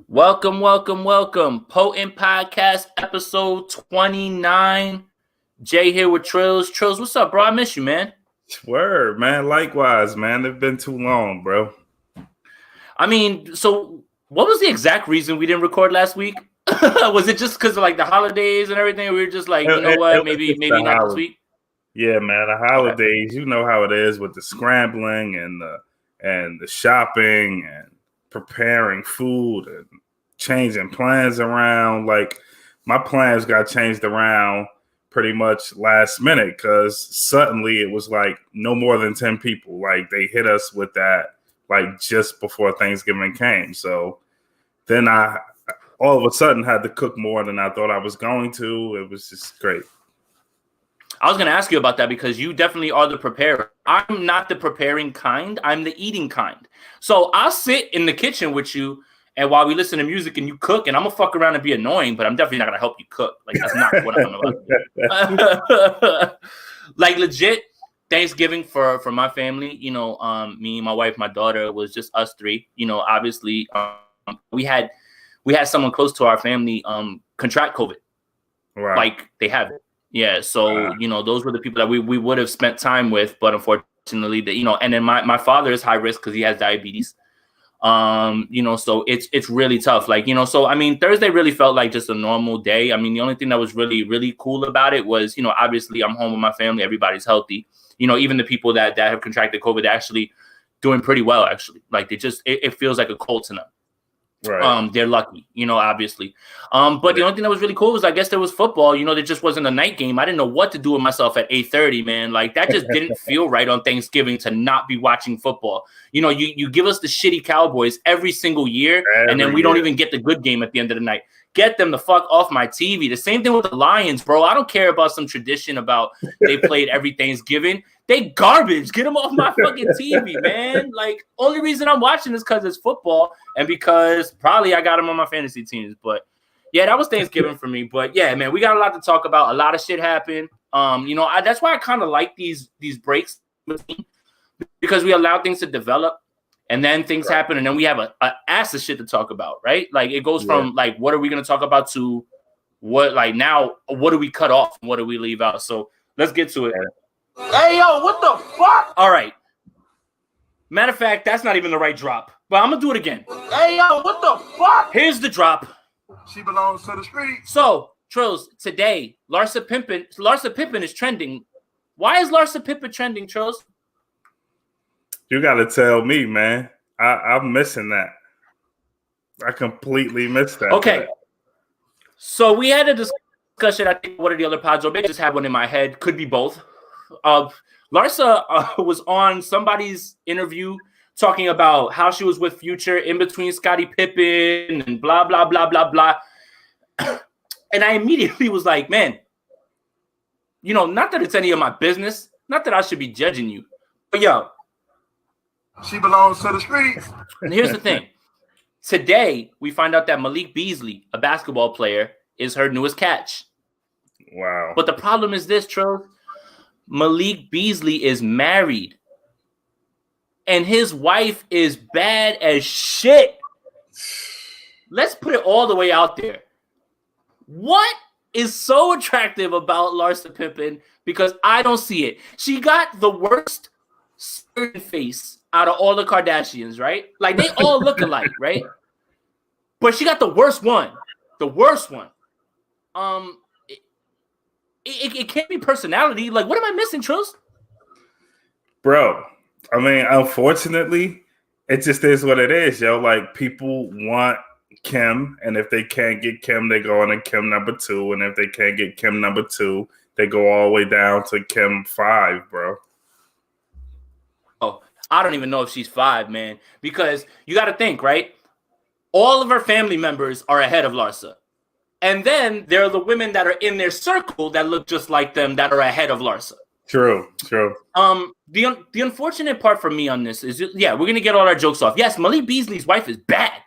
Welcome, welcome, welcome. Potent Podcast episode 29. Jay here with Trills. Trills, what's up, bro? I miss you, man. Word, man. Likewise, man. It's been too long, bro. I mean, so what was the exact reason we didn't record last week? Was it just because of like the holidays and everything? We were just like, you know what? Maybe not this week. Yeah, man. The holidays, You know how it is with the scrambling and the shopping and preparing food and changing plans around. Like my plans got changed around pretty much last minute because suddenly it was like no more than 10 people. Like they hit us with that like just before Thanksgiving came. So then I all of a sudden had to cook more than I thought I was going to. It was just great. I was going to ask you about that because you definitely are the preparer. I'm not the preparing kind. I'm the eating kind. So I'll sit in the kitchen with you and while we listen to music and you cook, and I'm going to fuck around and be annoying, but I'm definitely not going to help you cook. Like, that's not what I'm about. Like, legit, Thanksgiving for my family, you know, me, my wife, my daughter, was just us three. You know, obviously, we had someone close to our family contract COVID. Wow. Like, they have it. Yeah, so, you know, those were the people that we would have spent time with, but unfortunately, you know, and then my father is high risk because he has diabetes. You know, so it's really tough. Like, you know, so I mean, Thursday really felt like just a normal day. I mean, the only thing that was really, really cool about it was, you know, obviously I'm home with my family, everybody's healthy. You know, even the people that have contracted COVID actually doing pretty well, actually. Like they just it feels like a cold to them. Right. They're lucky, you know, obviously. But the only thing that was really cool was I guess there was football. You know, there just wasn't a night game. I didn't know what to do with myself at 8:30, man. Like that just didn't feel right on Thanksgiving to not be watching football. You know, you give us the shitty Cowboys every single year, and then we don't even get the good game at the end of the night. Get them the fuck off my TV. The same thing with the Lions, bro. I don't care about some tradition about they played every Thanksgiving. They garbage. Get them off my fucking TV, man. Like, only reason I'm watching is because it's football and because probably I got them on my fantasy teams. But yeah, that was Thanksgiving for me. But yeah, man, we got a lot to talk about. A lot of shit happened. You know, that's why I kind of like these breaks because we allow things to develop. And then things happen, and then we have a ass of shit to talk about, right? Like it goes from like what are we going to talk about to what like now what do we cut off and what do we leave out? So let's get to it. Hey yo, what the fuck? All right. Matter of fact, that's not even the right drop, but I'm gonna do it again. Hey yo, what the fuck? Here's the drop. She belongs to the streets. So Trills, today Larsa Pippen is trending. Why is Larsa Pippen trending, Trills? You got to tell me, man. I'm missing that. I completely missed that. Okay. Man. So we had a discussion. I think one of the other pods, or maybe I just had one in my head. Could be both. Larsa was on somebody's interview talking about how she was with Future in between Scottie Pippen and blah, blah, blah, blah, blah. And I immediately was like, man, you know, not that it's any of my business. Not that I should be judging you. But yo. She belongs to the streets. And here's the thing. Today, we find out that Malik Beasley, a basketball player, is her newest catch. Wow. But the problem is this, Trill. Malik Beasley is married. And his wife is bad as shit. Let's put it all the way out there. What is so attractive about Larsa Pippen? Because I don't see it. She got the worst certain face out of all the Kardashians, right? Like they all look alike, right? But she got the worst one. The worst one. It can't be personality. Like, what am I missing, Trills? Bro, I mean, unfortunately, it just is what it is, yo. Like people want Kim, and if they can't get Kim, they go on to Kim number 2, and if they can't get Kim number 2, they go all the way down to Kim 5, bro. Oh, I don't even know if she's 5, man. Because you got to think, right? All of her family members are ahead of Larsa. And then there are the women that are in their circle that look just like them that are ahead of Larsa. True. The unfortunate part for me on this is, yeah, we're going to get all our jokes off. Yes, Malik Beasley's wife is bad.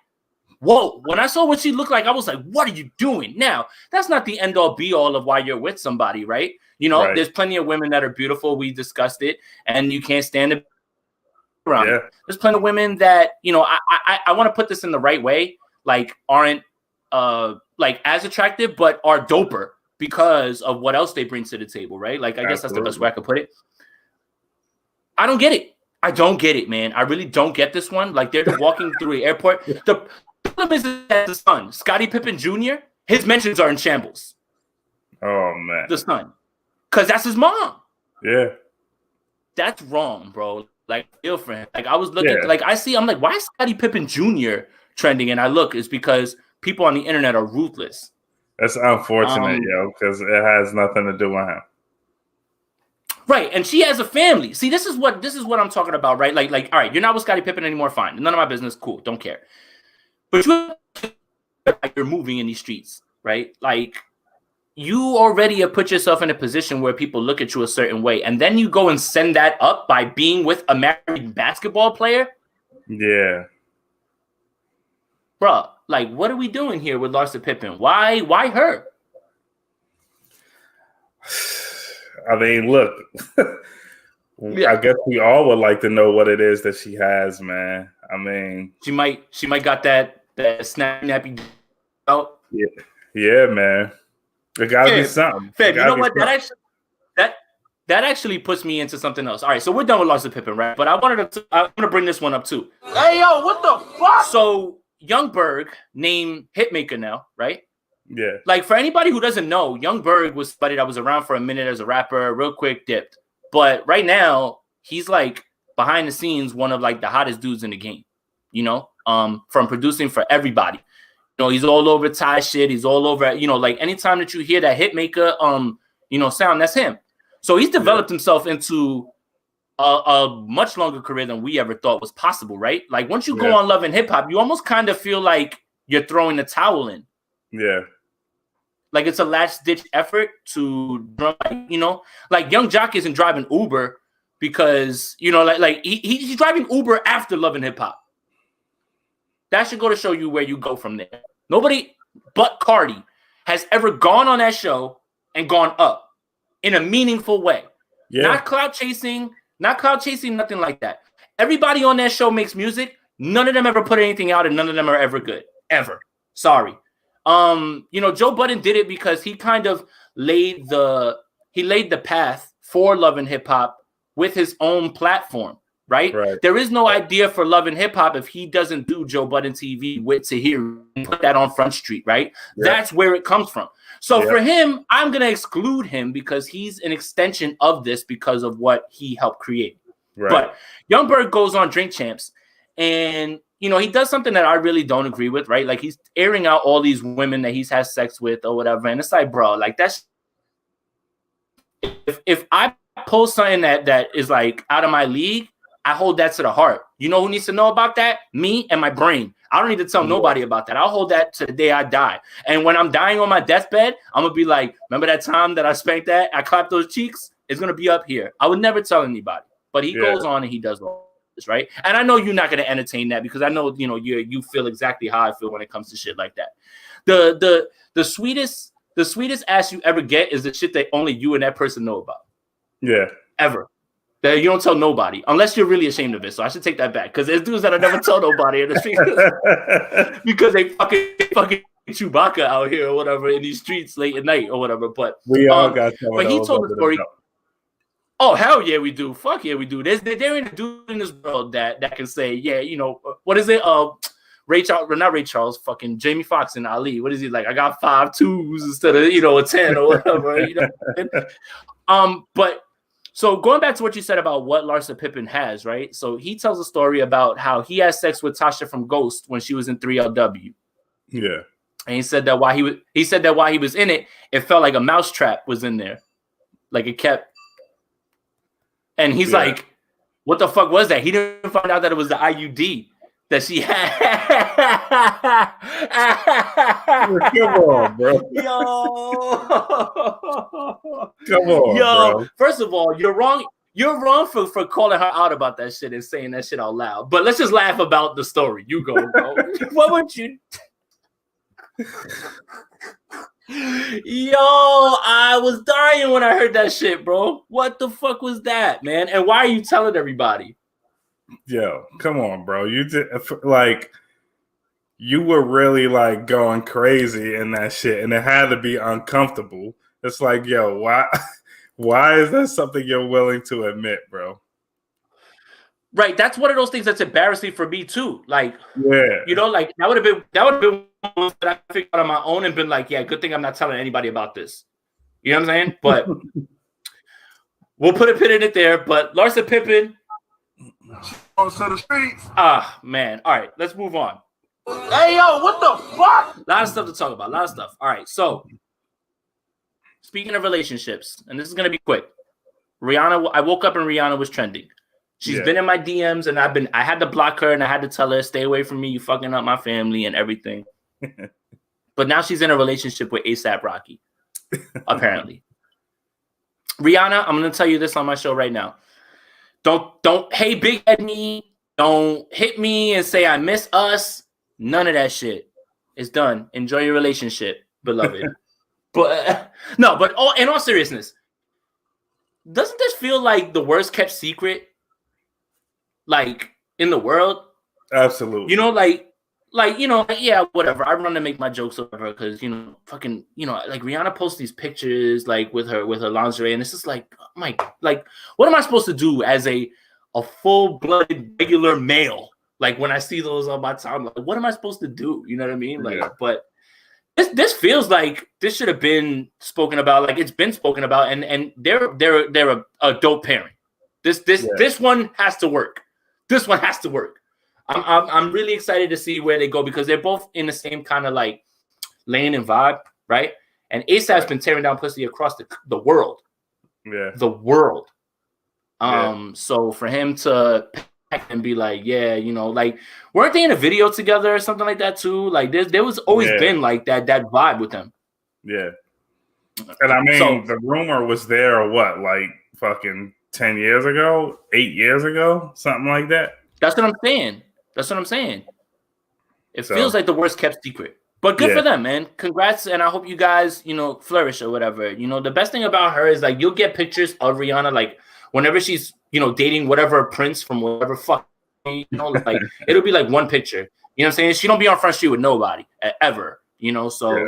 Whoa, when I saw what she looked like, I was like, what are you doing? Now, that's not the end-all, be-all of why you're with somebody, right? You know, There's plenty of women that are beautiful. We discussed it, and you can't stand it around. Yeah. There's plenty of women that, you know, I want to put this in the right way. like aren't like as attractive, but are doper because of what else they bring to the table, right? Like I guess that's the best way I could put it. I don't get it. I don't get it, man. I really don't get this one. Like they're walking through the airport. The problem is that the son, Scottie Pippen Jr., his mentions are in shambles. Oh man, the son, because that's his mom. Yeah, that's wrong, bro. Like, feel for him. Like I was looking, like I'm like, why is Scottie Pippen Jr. trending? And I look, it's because people on the internet are ruthless. That's unfortunate, because it has nothing to do with him. Right, and she has a family. See, this is what I'm talking about, right? Like, all right, you're not with Scottie Pippen anymore. Fine, none of my business. Cool, don't care. But you're moving in these streets, right? Like, you already have put yourself in a position where people look at you a certain way, and then you go and send that up by being with a married basketball player. Yeah, bro. Like, what are we doing here with Larsa Pippen? Why her? I mean, look, I guess we all would like to know what it is that she has, man. I mean, she might got that snappy out. Yeah, man. It gotta be something. Fed, you know what? That actually puts me into something else. All right, so we're done with Larsa Pippen, right? But I want to bring this one up too. Hey yo, what the fuck? So Young Berg named Hitmaker now, right? Yeah. Like, for anybody who doesn't know, Young Berg was somebody that was around for a minute as a rapper, real quick dipped. But right now, he's like behind the scenes, one of like the hottest dudes in the game, from producing for everybody. He's all over Thai shit. He's all over, like anytime that you hear that Hitmaker, sound, that's him. So he's developed himself into a much longer career than we ever thought was possible, right? Like once you go on Love and Hip Hop, you almost kind of feel like you're throwing the towel in. Yeah. Like it's a last ditch effort to, like Young Jock isn't driving Uber because, he's driving Uber after Love and Hip Hop. That should go to show you where you go from there. Nobody but Cardi has ever gone on that show and gone up in a meaningful way. Yeah. Not clout chasing, nothing like that. Everybody on that show makes music. None of them ever put anything out, and none of them are ever good. Ever. Sorry. Joe Budden did it because he kind of laid the path for Love and Hip Hop with his own platform, right? There is no idea for Love and Hip Hop if he doesn't do Joe Budden TV with Tahir and put that on Front Street, right? Yeah. That's where it comes from. So for him, I'm going to exclude him because he's an extension of this because of what he helped create. Right. But Young Berg goes on Drink Champs and he does something that I really don't agree with, right? Like he's airing out all these women that he's had sex with or whatever. And it's like, bro, like that's if I post something that is like out of my league, I hold that to the heart. You know who needs to know about that? Me and my brain. I don't need to tell nobody about that. I'll hold that to the day I die. And when I'm dying on my deathbed, I'm gonna be like, remember that time that I spanked that? I clapped those cheeks. It's gonna be up here. I would never tell anybody. But he goes on and he does all this, right? And I know you're not gonna entertain that because I know you feel exactly how I feel when it comes to shit like that. The sweetest ass you ever get is the shit that only you and that person know about. Yeah. Ever. That you don't tell nobody unless you're really ashamed of it. So I should take that back because there's dudes that I never tell nobody in the streets because they fucking Chewbacca out here or whatever in these streets late at night or whatever. But we all got some. But he told the story. Oh hell yeah, we do. Fuck yeah, we do. There ain't a dude in this world that can say what is it? Not Ray Charles, fucking Jamie Foxx and Ali. What is he like? I got 5 2s instead of a 10 or whatever. But. So going back to what you said about what Larsa Pippen has, right? So he tells a story about how he had sex with Tasha from Ghost when she was in 3LW. Yeah. And he said that while he was in it, it felt like a mousetrap was in there. Like it kept. And he's like, what the fuck was that? He didn't find out that it was the IUD that she had. Come on, bro. Come on, bro. First of all, you're wrong. You're wrong for calling her out about that shit and saying that shit out loud. But let's just laugh about the story. You go, bro. What would you? Yo, I was dying when I heard that shit, bro. What the fuck was that, man? And why are you telling everybody? Yo, come on, bro. you were really like going crazy in that shit, and it had to be uncomfortable. It's like, yo, why is that something you're willing to admit, bro? Right. That's one of those things that's embarrassing for me too. Like, Yeah. you know, like that would have been one that I figured out on my own and been like, yeah, good thing I'm not telling anybody about this. You know what I'm saying? But we'll put a pin in it there. But Larsa Pippen. On to the streets. Ah, man. All right, let's move on. Hey, yo, what the fuck? A lot of stuff to talk about. A lot of stuff. All right, so speaking of relationships, and this is gonna be quick. Rihanna, I woke up and Rihanna was trending. She's been in my DMs, and I had to block her, and I had to tell her, stay away from me. You fucking up my family and everything. But now she's in a relationship with A$AP Rocky, apparently. Rihanna, I'm gonna tell you this on my show right now. Don't hey big head me. Don't hit me and say I miss us. None of that shit. It's done. Enjoy your relationship, beloved. But in all seriousness, doesn't this feel like the worst kept secret, like in the world? Absolutely. You know, like yeah, whatever. I run to make my jokes over because fucking, like Rihanna posts these pictures like with her lingerie, and it's just like, like what am I supposed to do as a full-blooded regular male? Like when I see those on my time, like what am I supposed to do? You know what I mean? Like, but this feels like this should have been spoken about. Like it's been spoken about, and they're a dope pairing. This one has to work. This one has to work. I'm really excited to see where they go because they're both in the same kind of like lane and vibe, right? And A$AP's been tearing down pussy across the world. Yeah. The world. So for him to pack and be like, yeah, like weren't they in a video together or something like that too? Like there was always been like that vibe with them. Yeah. And I mean, the rumor was there, what, like fucking 10 years ago, 8 years ago, something like that. That's what I'm saying. It feels like the worst kept secret. But good for them, man. Congrats, and I hope you guys, flourish or whatever. The best thing about her is like you'll get pictures of Rihanna like whenever she's, dating whatever prince from whatever fuck, like it'll be like one picture. You know what I'm saying? She don't be on Front Street with nobody ever. So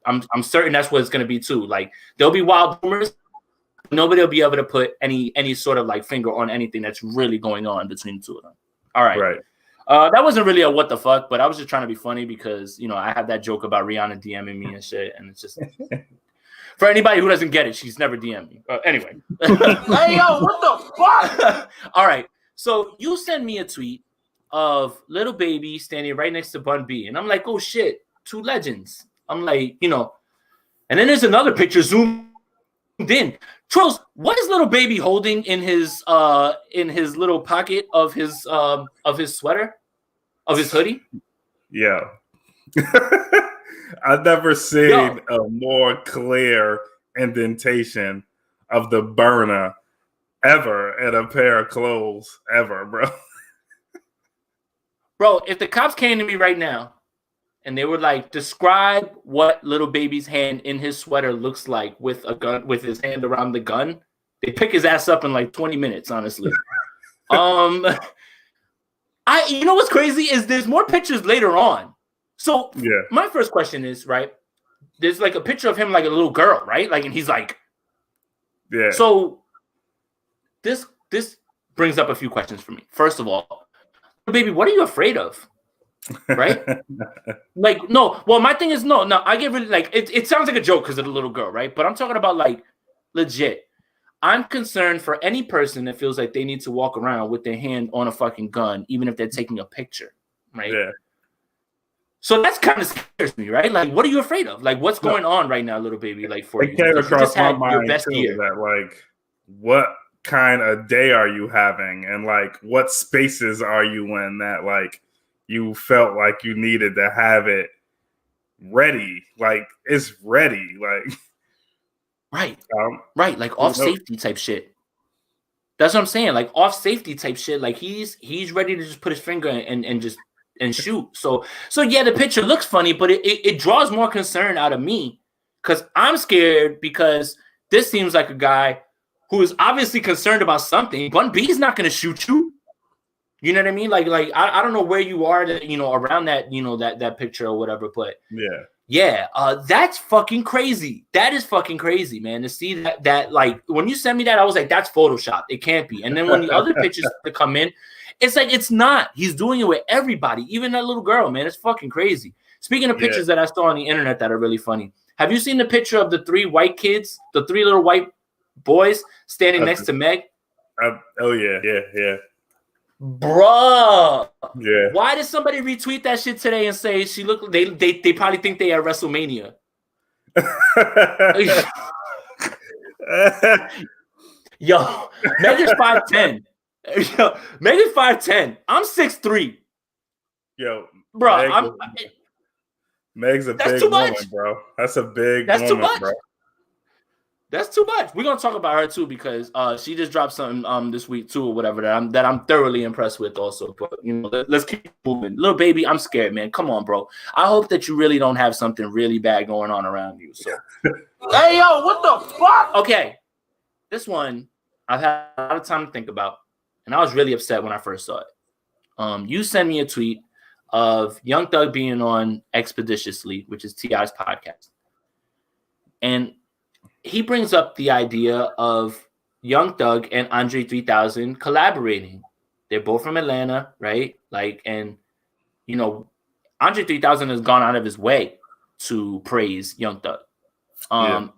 I'm certain that's what it's gonna be too. Like there'll be wild rumors. Nobody will be able to put any sort of like finger on anything that's really going on between the two of them. All right. Right. That wasn't really a what the fuck, but I was just trying to be funny because, I had that joke about Rihanna DMing me and shit. And it's just for anybody who doesn't get it, she's never DM'd me. Anyway. Hey, yo, what the fuck? All right. So you send me a tweet of Lil Baby standing right next to Bun B. And I'm like, oh shit, two legends. I'm like, and then there's another picture zoomed in. Trills, what is Lil Baby holding in his little pocket of his sweater, of his hoodie? Yeah. I've never seen a more clear indentation of the burner ever in a pair of clothes ever, bro. Bro, if the cops came to me right now and they were like, describe what Lil Baby's hand in his sweater looks like with a gun, with his hand around the gun, they pick his ass up in like 20 minutes, honestly. You know what's crazy is there's more pictures later on. So my first question is, right, there's like a picture of him like a little girl, right? Like, and he's like, So this brings up a few questions for me. First of all, baby, what are you afraid of? Right? Like, no. Well, my thing is no. I get really like it sounds like a joke because of the little girl, right? But I'm talking about like legit. I'm concerned for any person that feels like they need to walk around with their hand on a fucking gun, even if they're taking a picture, right? Yeah. So that's kind of scares me, right? Like, what are you afraid of? Like, what's going on right now, Lil Baby? Like, for you, came across my mind your best too, year. that like, what kind of day are you having, and like, what spaces are you in that like you felt like you needed to have it ready? Like, it's ready, like. Right, like off safety type shit. That's what I'm saying. Like off safety type shit. Like he's ready to just put his finger and just shoot. So yeah, the picture looks funny, but it draws more concern out of me because I'm scared because this seems like a guy who is obviously concerned about something. Bun B is not going to shoot you. You know what I mean? Like I don't know where you are, around that, that picture or whatever, but yeah, that's fucking crazy. That is fucking crazy, man. To see that like when you sent me that, I was like, that's Photoshop. It can't be. And then when the other pictures to come in, it's like it's not. He's doing it with everybody, even that little girl, man. It's fucking crazy. Speaking of pictures that I saw on the internet that are really funny, have you seen the picture of the 3 white kids, the 3 little white boys standing next to Meg? Oh yeah. Bruh. Yeah. Why did somebody retweet that shit today and say she looked? They probably think they at WrestleMania. Yo, Megan's 5'10". Yo, Megan's 5'10". I'm 6'3". Yo, bro, Meg's a big woman, bro. That's a big woman, bro. That's too much. We're gonna talk about her too because she just dropped something this week too or whatever that I'm thoroughly impressed with also. But let's keep moving. Little baby, I'm scared, man. Come on, bro. I hope that you really don't have something really bad going on around you. So hey yo, what the fuck? Okay. This one I've had a lot of time to think about, and I was really upset when I first saw it. You sent me a tweet of Young Thug being on Expeditiously, which is T.I.'s podcast. And he brings up the idea of Young Thug and Andre 3000 collaborating. They're both from Atlanta, right? Andre 3000 has gone out of his way to praise Young Thug.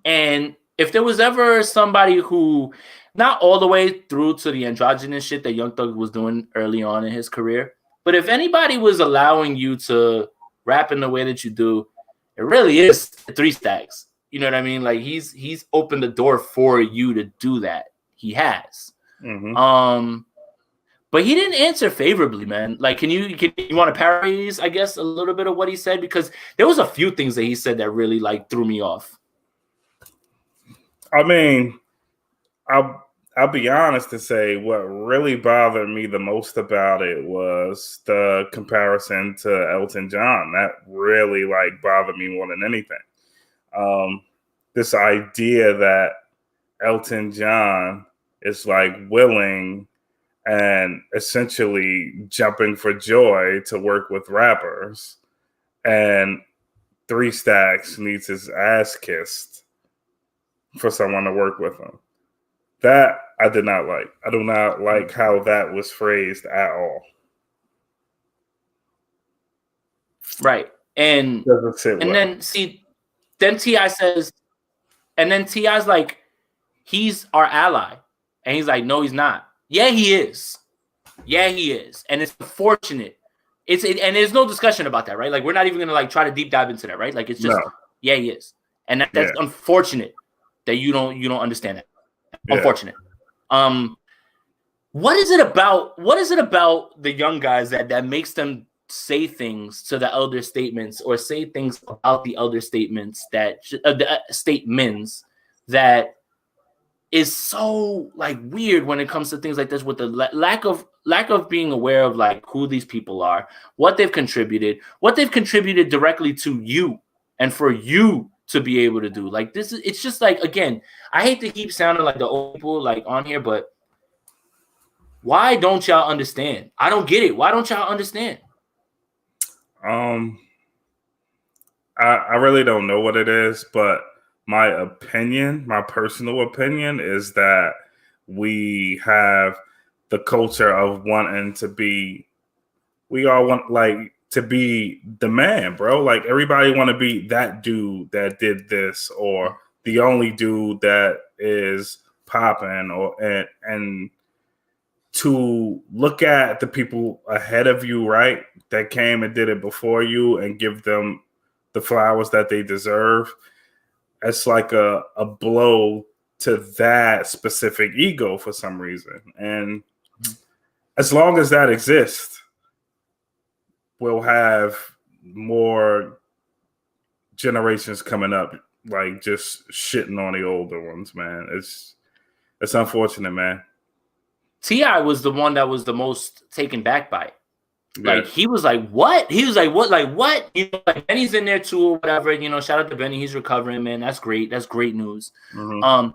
And if there was ever somebody who, not all the way through to the androgynous shit that Young Thug was doing early on in his career, but if anybody was allowing you to rap in the way that you do, it really is 3 Stacks. You know what I mean? Like he's opened the door for you to do that. He has. Mm-hmm. But he didn't answer favorably, man. Like, can you want to paraphrase, I guess, a little bit of what he said? Because there was a few things that he said that really threw me off. I mean, I'll be honest to say what really bothered me the most about it was the comparison to Elton John. That really bothered me more than anything. This idea that Elton John is willing and essentially jumping for joy to work with rappers, and 3 Stacks needs his ass kissed for someone to work with him. That I did not like. I do not like how that was phrased at all. Right. And then then T.I. says, and then T.I.'s like, he's our ally. And he's like, no, he's not. Yeah, he is. Yeah, he is. And it's unfortunate. And there's no discussion about that, right? Like, we're not even going to try to deep dive into that, right? Like, it's just, yeah, he is. And that's unfortunate that you don't understand that. Yeah. Unfortunate. What is it about the young guys that makes them say things to the elder statements or say things about the elder statements that statements that is so weird when it comes to things like this, with the lack of being aware of who these people are, what they've contributed directly to you and for you to be able to do this. It's just again, I hate to keep sounding like the old people on here, but why don't y'all understand? I don't get it. Why don't y'all understand? I really don't know what it is, but my personal opinion is that we have the culture of wanting to be, we all want to be the man, bro. Everybody want to be that dude that did this, or the only dude that is popping, and to look at the people ahead of you, right, that came and did it before you and give them the flowers that they deserve. It's a blow to that specific ego for some reason. And as long as that exists, we'll have more generations coming up just shitting on the older ones, man. It's unfortunate, man. T.I. was the one that was the most taken back by it. He was like, what? He was like, what? What? Benny's in there too, or whatever. Shout out to Benny. He's recovering, man. That's great. That's great news. Mm-hmm.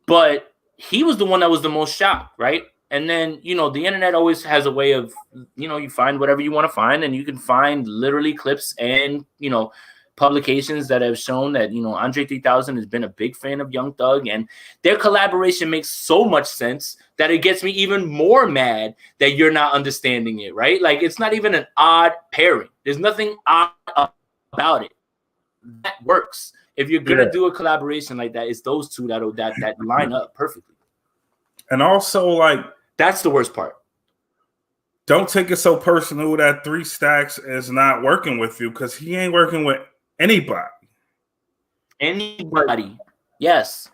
But he was the one that was the most shocked, right? And then, the internet always has a way of, you find whatever you want to find, and you can find literally clips and, publications that have shown that, Andre 3000 has been a big fan of Young Thug, and their collaboration makes so much sense that it gets me even more mad that you're not understanding it, right? Like, it's not even an odd pairing. There's nothing odd about it. That works. If you're going to do a collaboration like that, it's those two that line up perfectly. And also, like, that's the worst part. Don't take it so personal that 3 Stacks is not working with you, because he ain't working with anybody. Anybody. Yes.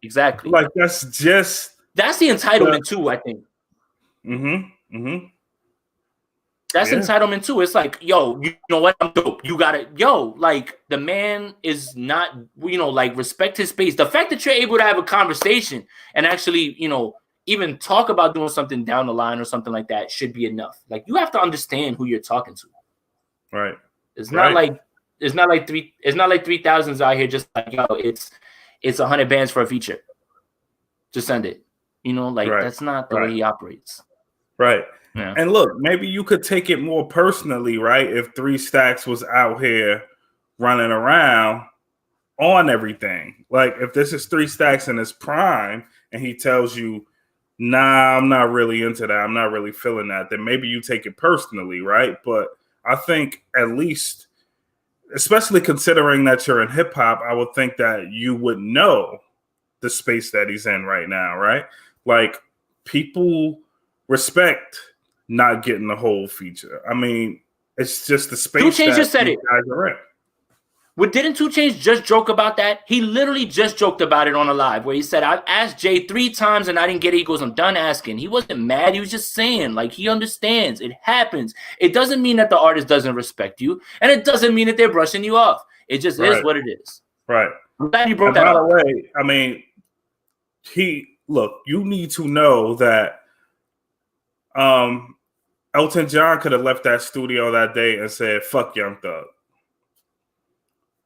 Exactly. Like, that's the entitlement too, I think. That's entitlement too. It's like, yo, you know what? I'm dope. You got it. Yo, like, the man is not, like, respect his space. The fact that you're able to have a conversation and actually, even talk about doing something down the line or something like that should be enough. Like, you have to understand who you're talking to. Right. It's not like 3000's out here just like, yo, it's 100 bands for a feature. Just send it. That's not the way he operates. Right. Yeah. And look, maybe you could take it more personally, right? If 3 Stacks was out here running around on everything. Like, if this is 3 Stacks in his prime and he tells you, nah, I'm not really into that, I'm not really feeling that, then maybe you take it personally, right? But I think, at least, especially considering that you're in hip hop, I would think that you would know the space that he's in right now, right? Like, people respect not getting the whole feature. I mean, it's just the space 2 Chainz that just said these it. guys are in. Well, didn't 2 Chainz just joke about that? He literally just joked about it on a live where he said, I've asked Jay 3 times and I didn't get it. He goes, I'm done asking. He wasn't mad. He was just saying, like, he understands. It happens. It doesn't mean that the artist doesn't respect you, and it doesn't mean that they're brushing you off. It just is what it is. Right. I'm glad you brought that up. By the way, I mean, you need to know that Elton John could have left that studio that day and said, fuck Young Thug.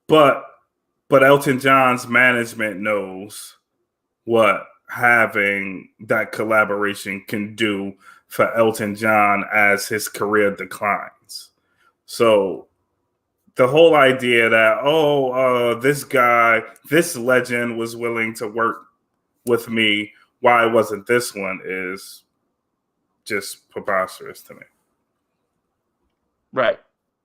But Elton John's management knows what having that collaboration can do for Elton John as his career declines. So the whole idea that, this guy, this legend was willing to work with me, why wasn't this one, is just preposterous to me. Right.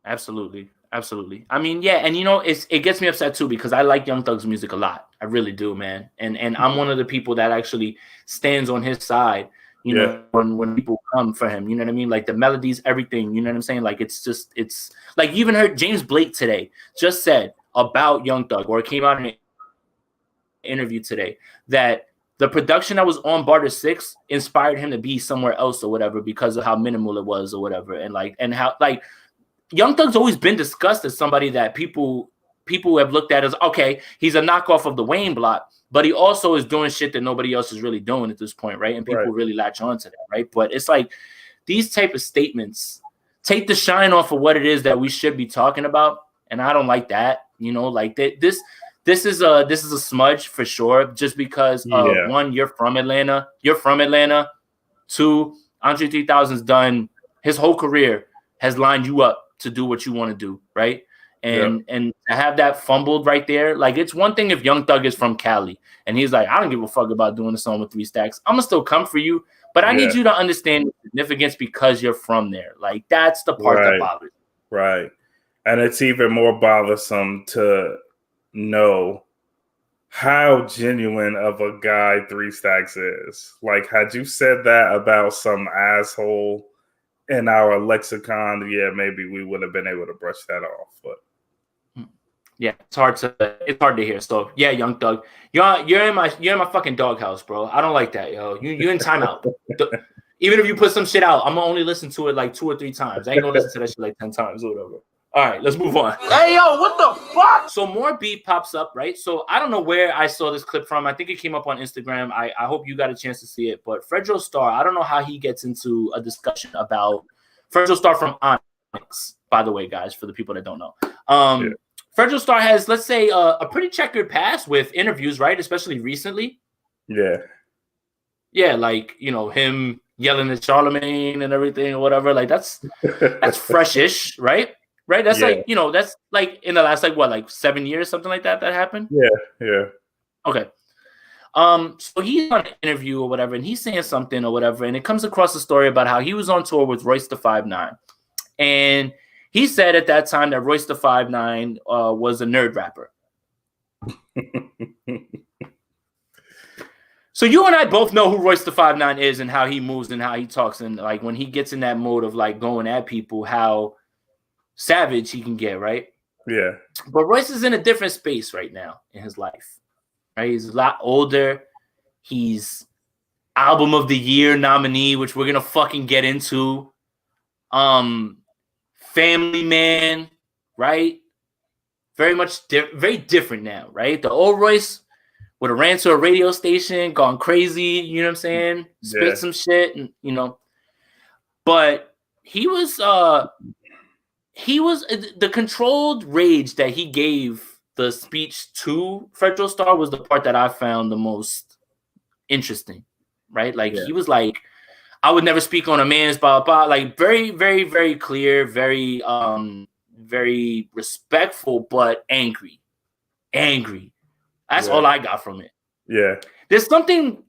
Absolutely. I mean, yeah, and it gets me upset too, because I like Young Thug's music a lot. I really do, man. And I'm one of the people that actually stands on his side, when people come for him, you know what I mean? Like, the melodies, everything, you know what I'm saying? Like, it's like, you even heard James Blake today just said about Young Thug, or it came out in an interview today, that the production that was on Barter 6 inspired him to be somewhere else or whatever because of how minimal it was or whatever. And how, like, Young Thug's always been discussed as somebody that people have looked at as, okay, he's a knockoff of the Wayne block, but he also is doing shit that nobody else is really doing at this point, right? And people really latch on to that, right? But it's like, these type of statements take the shine off of what it is that we should be talking about, and I don't like that. Like, this is a smudge for sure, just because one, you're from Atlanta. 2, Andre 3000's done his whole career, has lined you up to do what you want to do, right? And to have that fumbled right there, like, it's one thing if Young Thug is from Cali and he's like, I don't give a fuck about doing a song with 3 Stacks. I'm gonna still come for you, but I need you to understand the significance because you're from there. Like, that's the part that bothers me. Right. And it's even more bothersome to know how genuine of a guy 3 Stacks is. Like, had you said that about some asshole in our lexicon, maybe we would have been able to brush that off. But yeah, it's hard to hear. So yeah, Young Thug, you're in my fucking doghouse, bro. I don't like that, yo. You in timeout. Even if you put some shit out, I'm gonna only listen to it like 2 or 3 times. I ain't gonna listen to that shit like 10 times or whatever. All right, let's move on. Hey, yo, what the fuck? So more beat pops up, right? So I don't know where I saw this clip from. I think it came up on Instagram. I hope you got a chance to see it. But Fredro Starr, I don't know how he gets into a discussion about Fredro Starr from Onyx, by the way, guys, for the people that don't know. Fredro Starr has, let's say, a pretty checkered past with interviews, right? Especially recently. Yeah. Yeah, like, him yelling at Charlemagne and everything or whatever. Like that's freshish, right? Right? That's Yeah. like, that's like in the last like 7 years, something like that happened. Yeah. Okay. So he's on an interview or whatever, and he's saying something or whatever, and it comes across a story about how he was on tour with Royce the 5'9", and he said at that time that Royce the 5'9" was a nerd rapper. So you and I both know who Royce the 5'9" is and how he moves and how he talks, and like when he gets in that mode of like going at people, how savage he can get, right? Yeah. But Royce is in a different space right now in his life. Right? He's a lot older. He's Album of the Year nominee, which we're gonna fucking get into. Family man, right? Very much very different now, right? The old Royce would have ran to a radio station, gone crazy, you know what I'm saying? Spit some shit, and But he was the controlled rage that he gave the speech to Fredro Starr was the part that I found the most interesting, right? Like he was like, I would never speak on a man's blah blah, like very, very, very clear, very very respectful, but angry. That's all I got from it. Yeah. There's something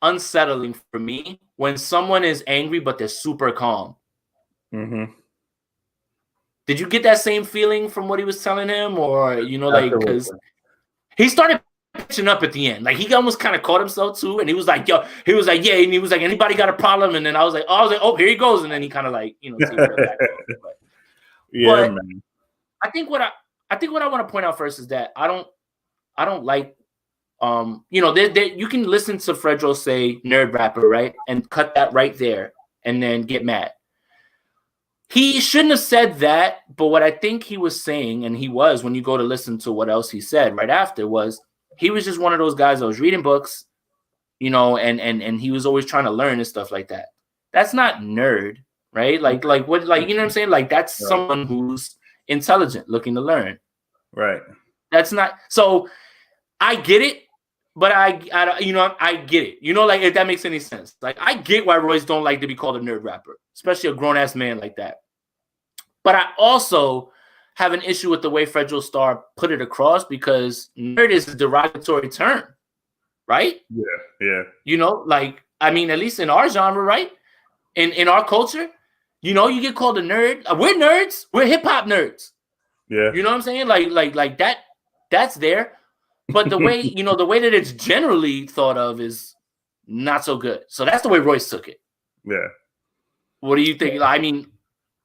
unsettling for me when someone is angry but they're super calm. Mm-hmm. Did you get that same feeling from what he was telling him, or like because he started pitching up at the end, like he almost kind of caught himself too, and he was like, yeah, and he was like, anybody got a problem? And then I was like, oh, here he goes, and then he kind of like yeah, man. I think what I want to point out first is that I don't like you can listen to Fredro say nerd rapper, right, and cut that right there and then get mad. He shouldn't have said that, but what I think he was saying, and he was, when you go to listen to what else he said right after, was he was just one of those guys that was reading books, and he was always trying to learn and stuff like that. That's not nerd, right? Like what, like, you know what I'm saying? Like that's someone who's intelligent, looking to learn. Right. That's not, so I get it, but I get it. Like if that makes any sense. Like I get why Royce don't like to be called a nerd rapper, especially a grown ass man like that. But I also have an issue with the way Fredro Starr put it across, because nerd is a derogatory term, right? Yeah. Like, I mean, at least in our genre, right? In our culture, you get called a nerd. We're nerds. We're hip hop nerds. Yeah. You know what I'm saying? Like that's there. But the way, the way that it's generally thought of is not so good. So that's the way Royce took it. Yeah. What do you think? I mean,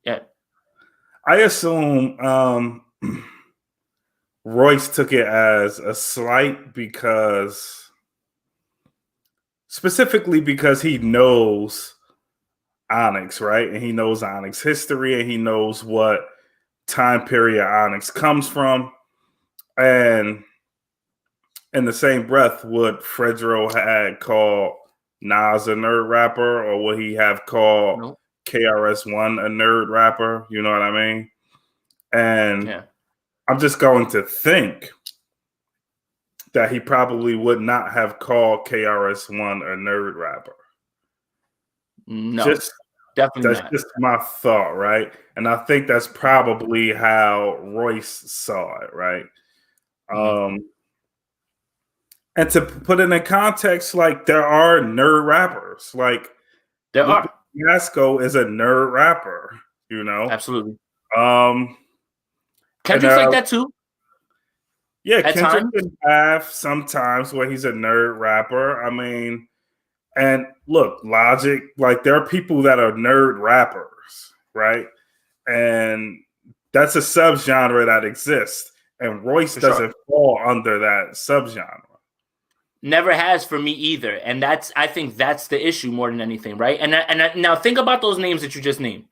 yeah. I assume Royce took it as a slight specifically because he knows Onyx, right? And he knows Onyx history, and he knows what time period Onyx comes from. And in the same breath, would Fredro had called Nas a nerd rapper, or would he have called KRS-One a nerd rapper? You know what I mean? And I'm just going to think that he probably would not have called KRS-One a nerd rapper. No, definitely that's not. just my thought, right? And I think that's probably how Royce saw it, right? And to put it in context, like there are nerd rappers, like there are. Fiasco is a nerd rapper, Absolutely. Kendrick's like that too. Yeah, Kendrick can have sometimes where he's a nerd rapper. I mean, and look, Logic, like there are people that are nerd rappers, right? And that's a subgenre that exists. And Royce doesn't fall under that subgenre. Never has for me either. And I think that's the issue more than anything, right? And now think about those names that you just named.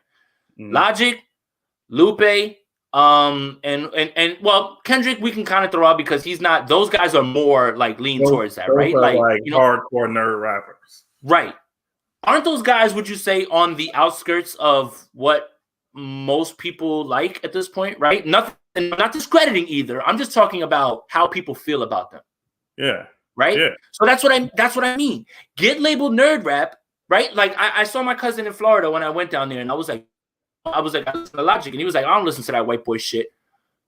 Logic, Lupe, and well, Kendrick we can kind of throw out because he's not, those guys are more like lean towards that, right? Like hardcore nerd rappers. Right. Aren't those guys, would you say, on the outskirts of what most people like at this point, right? Nothing, not discrediting either. I'm just talking about how people feel about them. Yeah. right? Yeah. So that's what I mean. Get labeled nerd rap, right? Like I saw my cousin in Florida when I went down there, and I was like, I listen to Logic, and he was like, I don't listen to that white boy shit.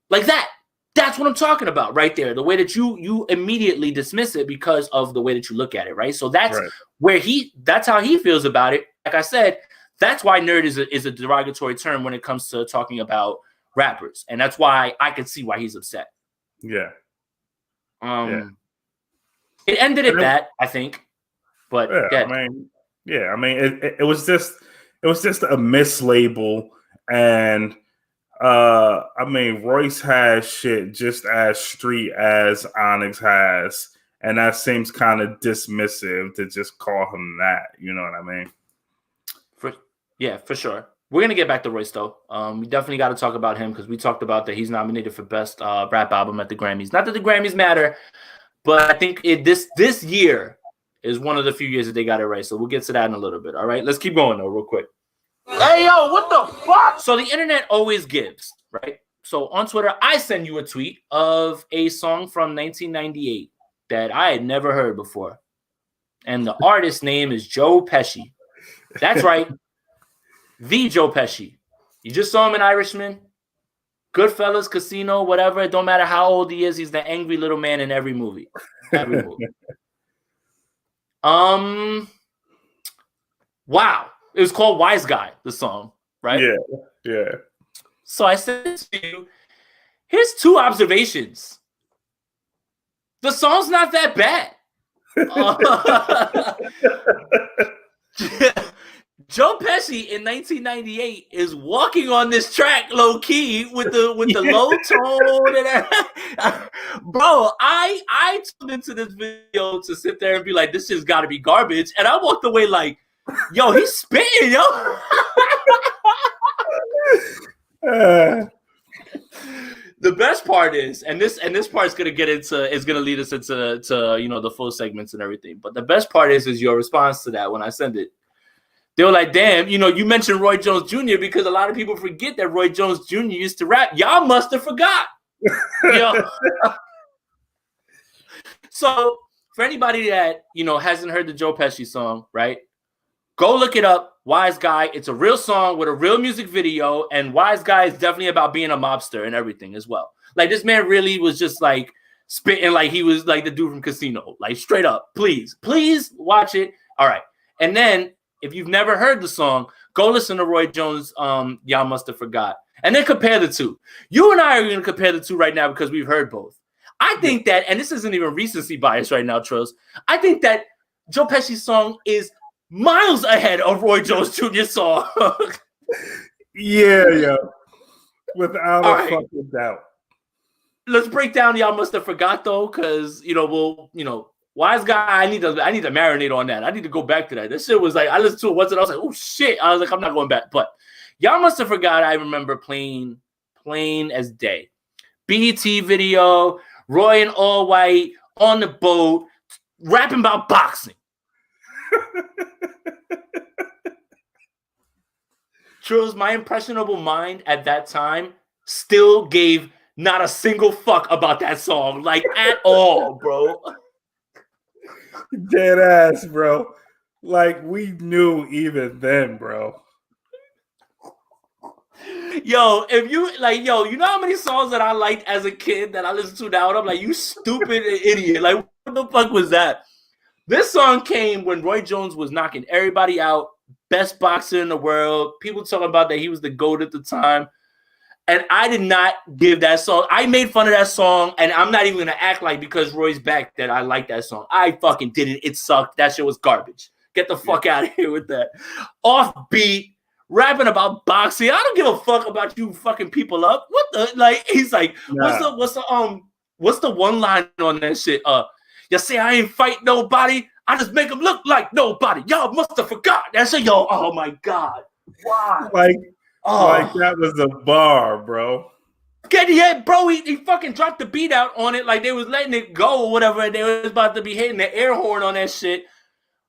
Like that. That's what I'm talking about right there. The way that you immediately dismiss it because of the way that you look at it, right? So that's that's how he feels about it. Like I said, that's why nerd is a derogatory term when it comes to talking about rappers. And that's why I can see why he's upset. Yeah. It ended at that, I think. But I mean, it was just a mislabel, and I mean, Royce has shit just as street as Onyx has, and that seems kind of dismissive to just call him that. You know what I mean? For sure. We're gonna get back to Royce though. We definitely got to talk about him because we talked about that he's nominated for best rap album at the Grammys. Not that the Grammys matter, but I think this year is one of the few years that they got it right. So we'll get to that in a little bit. All right, let's keep going though, real quick. Hey, yo, what the fuck? So the internet always gives, right? So on Twitter, I send you a tweet of a song from 1998 that I had never heard before. And the artist's name is Joe Pesci. That's right. The Joe Pesci. You just saw him in Irishman, Goodfellas, Casino, whatever. It don't matter how old he is. He's the angry little man in every movie. Every movie. Wow. It was called Wise Guy, the song, right? Yeah. So I said to you, here's two observations. The song's not that bad. Joe Pesci in 1998 is walking on this track low key with the low tone and bro, I tuned into this video to sit there and be like, this just got to be garbage, and I walked away like, yo, he's spitting, yo. The best part is, and this part's gonna lead us into the full segments and everything. But the best part is your response to that when I send it. They were like, damn, you mentioned Roy Jones Jr. because a lot of people forget that Roy Jones Jr. used to rap. Y'all must have forgot. So for anybody that, hasn't heard the Joe Pesci song, right? Go look it up. Wise Guy. It's a real song with a real music video. And Wise Guy is definitely about being a mobster and everything as well. Like, this man really was just like spitting like he was like the dude from Casino. Like, straight up. Please watch it. All right. And then if you've never heard the song, go listen to Roy Jones. Y'all must have forgot. And then compare the two. You and I are going to compare the two right now because we've heard both. I think that, and this isn't even recency bias right now, Trills. I think that Joe Pesci's song is miles ahead of Roy Jones Jr.'s song. Yeah. Without a fucking doubt. Let's break down Y'all Must Have Forgot, though, because, Wise Guy, I need to marinate on that. I need to go back to that. This shit was like, I listened to it once and I was like, oh, shit. I was like, I'm not going back. But Y'all Must Have Forgot, I remember plain as day. BET video, Roy in all white, on the boat, rapping about boxing. Trills, my impressionable mind at that time still gave not a single fuck about that song, like at all, bro. Dead ass, bro. Like, we knew even then, bro. Yo, if you like, you know how many songs that I liked as a kid that I listened to now? And I'm like, you stupid idiot. Like, what the fuck was that? This song came when Roy Jones was knocking everybody out, best boxer in the world. People talking about that he was the GOAT at the time. And I did not give that song. I made fun of that song, and I'm not even going to act like because Roy's back that I like that song. I fucking didn't. It sucked. That shit was garbage. Get the fuck out of here with that. Offbeat, rapping about boxing. I don't give a fuck about you fucking people up. What the? Like, he's like, what's the one line on that shit? You say I ain't fight nobody. I just make them look like nobody. Y'all must have forgot. That shit, yo. Oh my God. Why? Like that was the bar, bro. Bro, he fucking dropped the beat out on it like they was letting it go or whatever, and they was about to be hitting the air horn on that shit.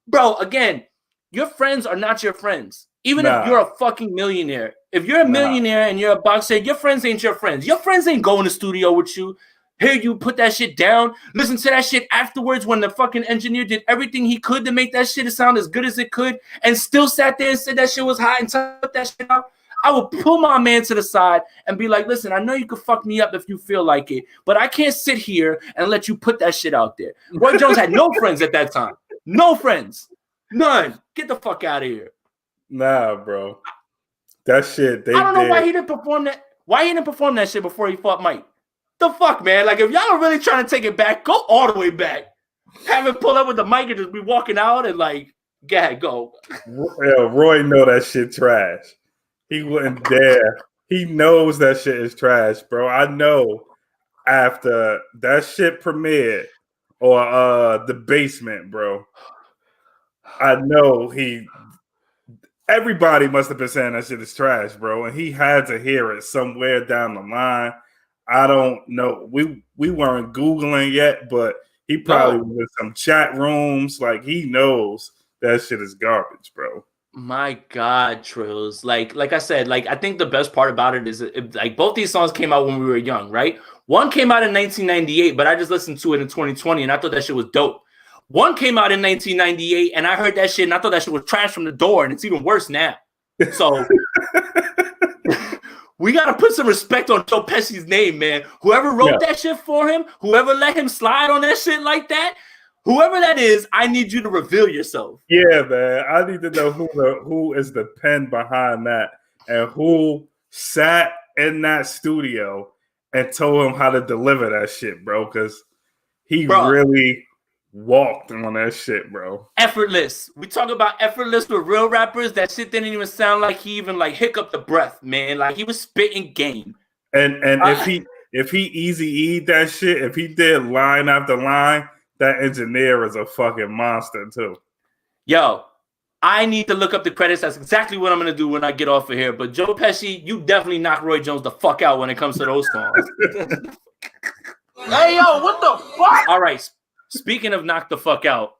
Bro, again, your friends are not your friends. Even if you're a fucking millionaire. If you're a millionaire and you're a boxer, your friends ain't your friends. Your friends ain't going to studio with you. hear you put that shit down, listen to that shit afterwards when the fucking engineer did everything he could to make that shit sound as good as it could and still sat there and said that shit was hot and took that shit out, I would pull my man to the side and be like, listen, I know you could fuck me up if you feel like it, but I can't sit here and let you put that shit out there. Roy Jones had no friends at that time. No friends. None. Get the fuck out of here. Nah, bro. That shit, I don't know why he didn't perform that. Why he didn't perform that shit before he fought Mike? The fuck, man? Like, if y'all are really trying to take it back, go all the way back. Have him pull up with the mic and just be walking out and like, go. Yeah, Roy know that shit trash. He wouldn't dare. He knows that shit is trash, bro. I know after that shit premiered or The Basement, bro. I know everybody must have been saying that shit is trash, bro. And he had to hear it somewhere down the line. I don't know. We weren't Googling yet, but he probably was in some chat rooms. Like, he knows that shit is garbage, bro. My God, Trills. Like I said, like, I think the best part about it is like both these songs came out when we were young, right? One came out in 1998, but I just listened to it in 2020 and I thought that shit was dope. One came out in 1998 and I heard that shit and I thought that shit was trash from the door, and it's even worse now. So we got to put some respect on Joe Pesci's name, man. Whoever wrote that shit for him, whoever let him slide on that shit like that, whoever that is, I need you to reveal yourself. Yeah, man. I need to know who is the pen behind that and who sat in that studio and told him how to deliver that shit, bro. Because he really walked on that shit, bro. Effortless. We talk about effortless with real rappers. That shit didn't even sound like he even like hiccuped the breath, man. Like, he was spitting game. And if he easy-E'd that shit, if he did line after line, that engineer is a fucking monster too. Yo, I need to look up the credits. That's exactly what I'm gonna do when I get off of here. But Joe Pesci, you definitely knock Roy Jones the fuck out when it comes to those songs. Hey, yo, what the fuck? All right. Speaking of knock the fuck out,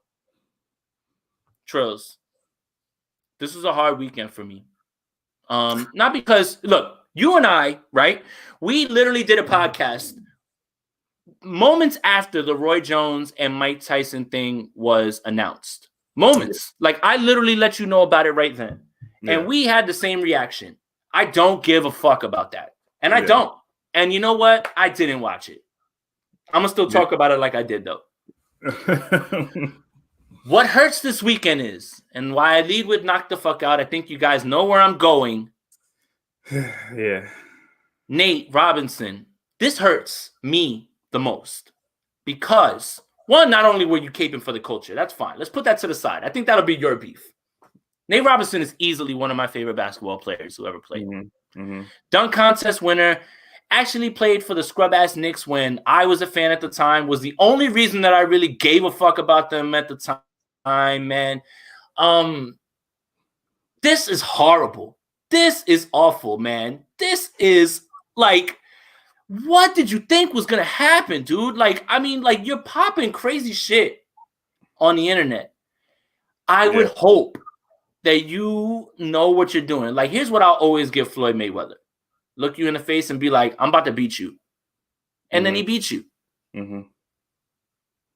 Trills, this was a hard weekend for me. Not because, look, you and I, right? We literally did a podcast moments after the Roy Jones and Mike Tyson thing was announced. Moments. Like, I literally let you know about it right then. Yeah. And we had the same reaction. I don't give a fuck about that. And I don't. And you know what? I didn't watch it. I'm going to still talk about it like I did, though. What hurts this weekend is, and why I lead with knock the fuck out, I think you guys know where I'm going. Yeah. Nate Robinson. This hurts me the most because, one, not only were you caping for the culture, that's fine. Let's put that to the side. I think that'll be your beef. Nate Robinson is easily one of my favorite basketball players who ever played. Dunk contest winner. Actually played for the scrub-ass Knicks when I was a fan at the time. Was the only reason that I really gave a fuck about them at the time, man. This is horrible. This is awful, man. This is like, what did you think was going to happen, dude? Like, I mean, like, you're popping crazy shit on the internet. I would hope that you know what you're doing. Like, here's what I'll always give Floyd Mayweather. Look you in the face and be like, I'm about to beat you. And then he beats you.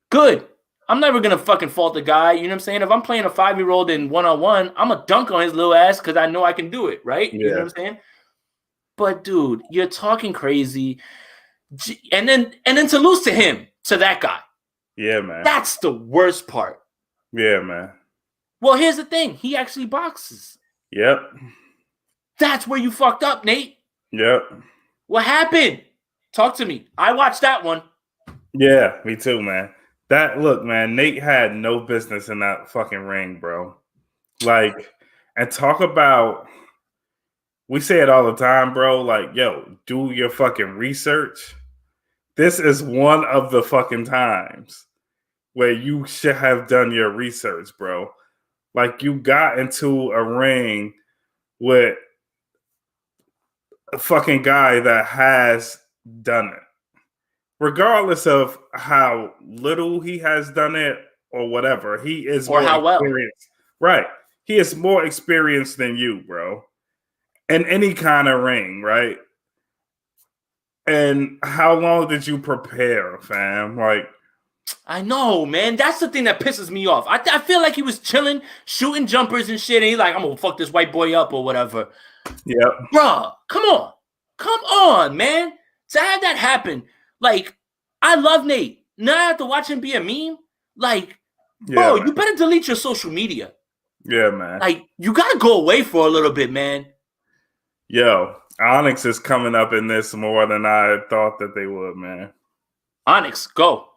Good. I'm never going to fucking fault the guy. You know what I'm saying? If I'm playing a 5-year-old in one-on-one, I'm going to dunk on his little ass because I know I can do it, right? You know what I'm saying? But, dude, you're talking crazy. And then to lose to him, to that guy. Yeah, man. That's the worst part. Yeah, man. Well, here's the thing. He actually boxes. Yep. That's where you fucked up, Nate. Yep. What happened? Talk to me. I watched that one. Yeah, me too, man. Look, man, Nate had no business in that fucking ring, bro. Like, and talk about, we say it all the time, bro. Like, yo, do your fucking research. This is one of the fucking times where you should have done your research, bro. Like, you got into a ring with a fucking guy that has done it. Regardless of how little he has done it or whatever, he is or more how well. Experienced. Right. He is more experienced than you, bro. In any kind of ring, right? And how long did you prepare, fam? Like, I know, man. That's the thing that pisses me off. I feel like he was chilling, shooting jumpers and shit, and he's like, I'm gonna fuck this white boy up or whatever. yep. Bruh, come on, man. To have that happen, like, I love Nate. Now I have to watch him be a meme. Like, bro, man. you better delete your social media. Yeah, man. Like, you gotta go away for a little bit, man. Yo, Onyx is coming up in this more than I thought that they would, man. Onyx, go.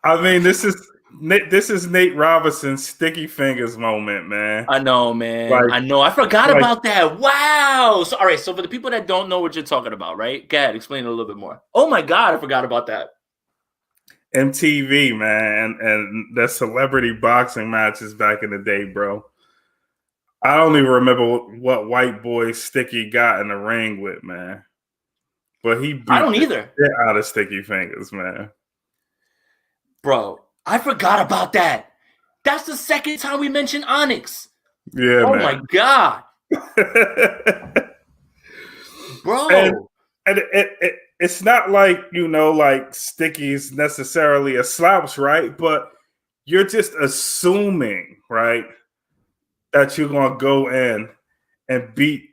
I mean, this is Nate Robinson's sticky fingers moment, man. I know, man. Like, I know. I forgot about that. Wow. So, all right. So, for the people that don't know what you're talking about, right? Go ahead, explain it a little bit more. Oh my God, I forgot about that. MTV, man, and the celebrity boxing matches back in the day, bro. I don't even remember what white boy Sticky got in the ring with, man. But he beat I don't either. Shit out of Sticky Fingers, man. Bro, I forgot about that. That's the second time we mentioned Onyx. Yeah, oh man. My God. Bro. And it's not like, like Sticky's necessarily a slouch, right? But you're just assuming, right, that you're going to go in and beat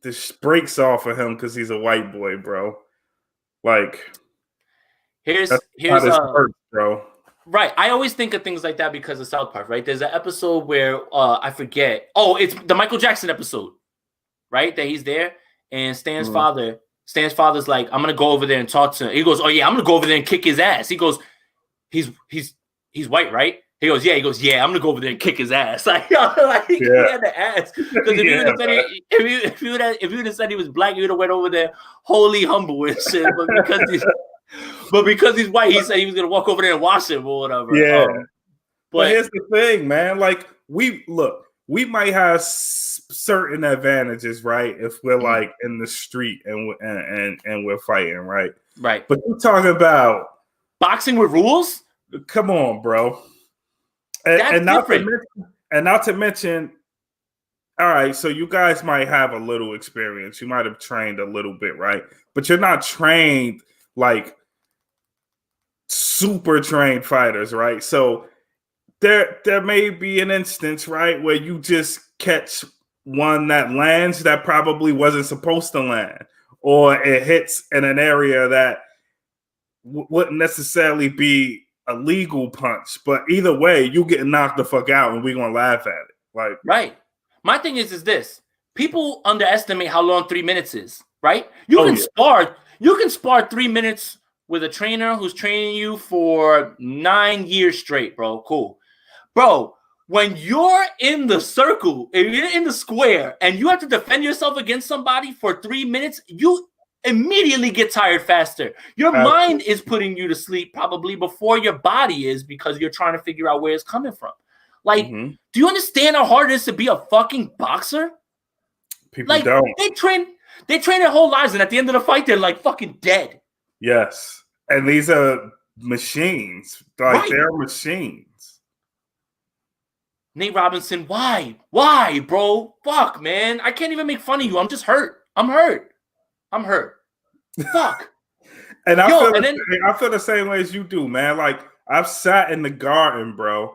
the brakes off of him because he's a white boy, bro. Like, here's hurt, bro. Right. I always think of things like that because of South Park, right? There's an episode where I forget. Oh, it's the Michael Jackson episode, right? That he's there and Stan's father's like, I'm gonna go over there and talk to him. He goes, oh yeah, I'm gonna go over there and kick his ass. He goes, he's white, right? He goes, yeah, I'm gonna go over there and kick his ass. Like, he had to ask. Because if you would have said he was black, he would have went over there wholly humble and shit. But because he's white, he said he was gonna walk over there and wash him or whatever. Yeah. But here's the thing, man. Like, we might have certain advantages, right? If we're like in the street and we're fighting, right? Right. But you're talking about boxing with rules? Come on, bro. And not to mention, all right, so you guys might have a little experience. You might have trained a little bit, right? But you're not trained like super trained fighters, right? So there may be an instance, right, where you just catch one that lands that probably wasn't supposed to land, or it hits in an area that wouldn't necessarily be a legal punch, but either way, you get knocked the fuck out, and we're gonna laugh at it. Like, right. My thing is this: people underestimate how long 3 minutes is. Right? You can spar 3 minutes with a trainer who's training you for 9 years straight, bro. Cool, bro. When you're in the circle, if you're in the square, and you have to defend yourself against somebody for 3 minutes, you immediately get tired faster. Your mind is putting you to sleep probably before your body is, because you're trying to figure out where it's coming from. Like, do you understand how hard it is to be a fucking boxer? People don't. They train their whole lives, and at the end of the fight, they're like fucking dead. Yes. And these are machines. Like, they're machines. Nate Robinson, why? Why, bro? Fuck, man. I can't even make fun of you. I'm just hurt. I'm hurt. Fuck. And I feel the same way as you do, man. Like, I've sat in the garden, bro,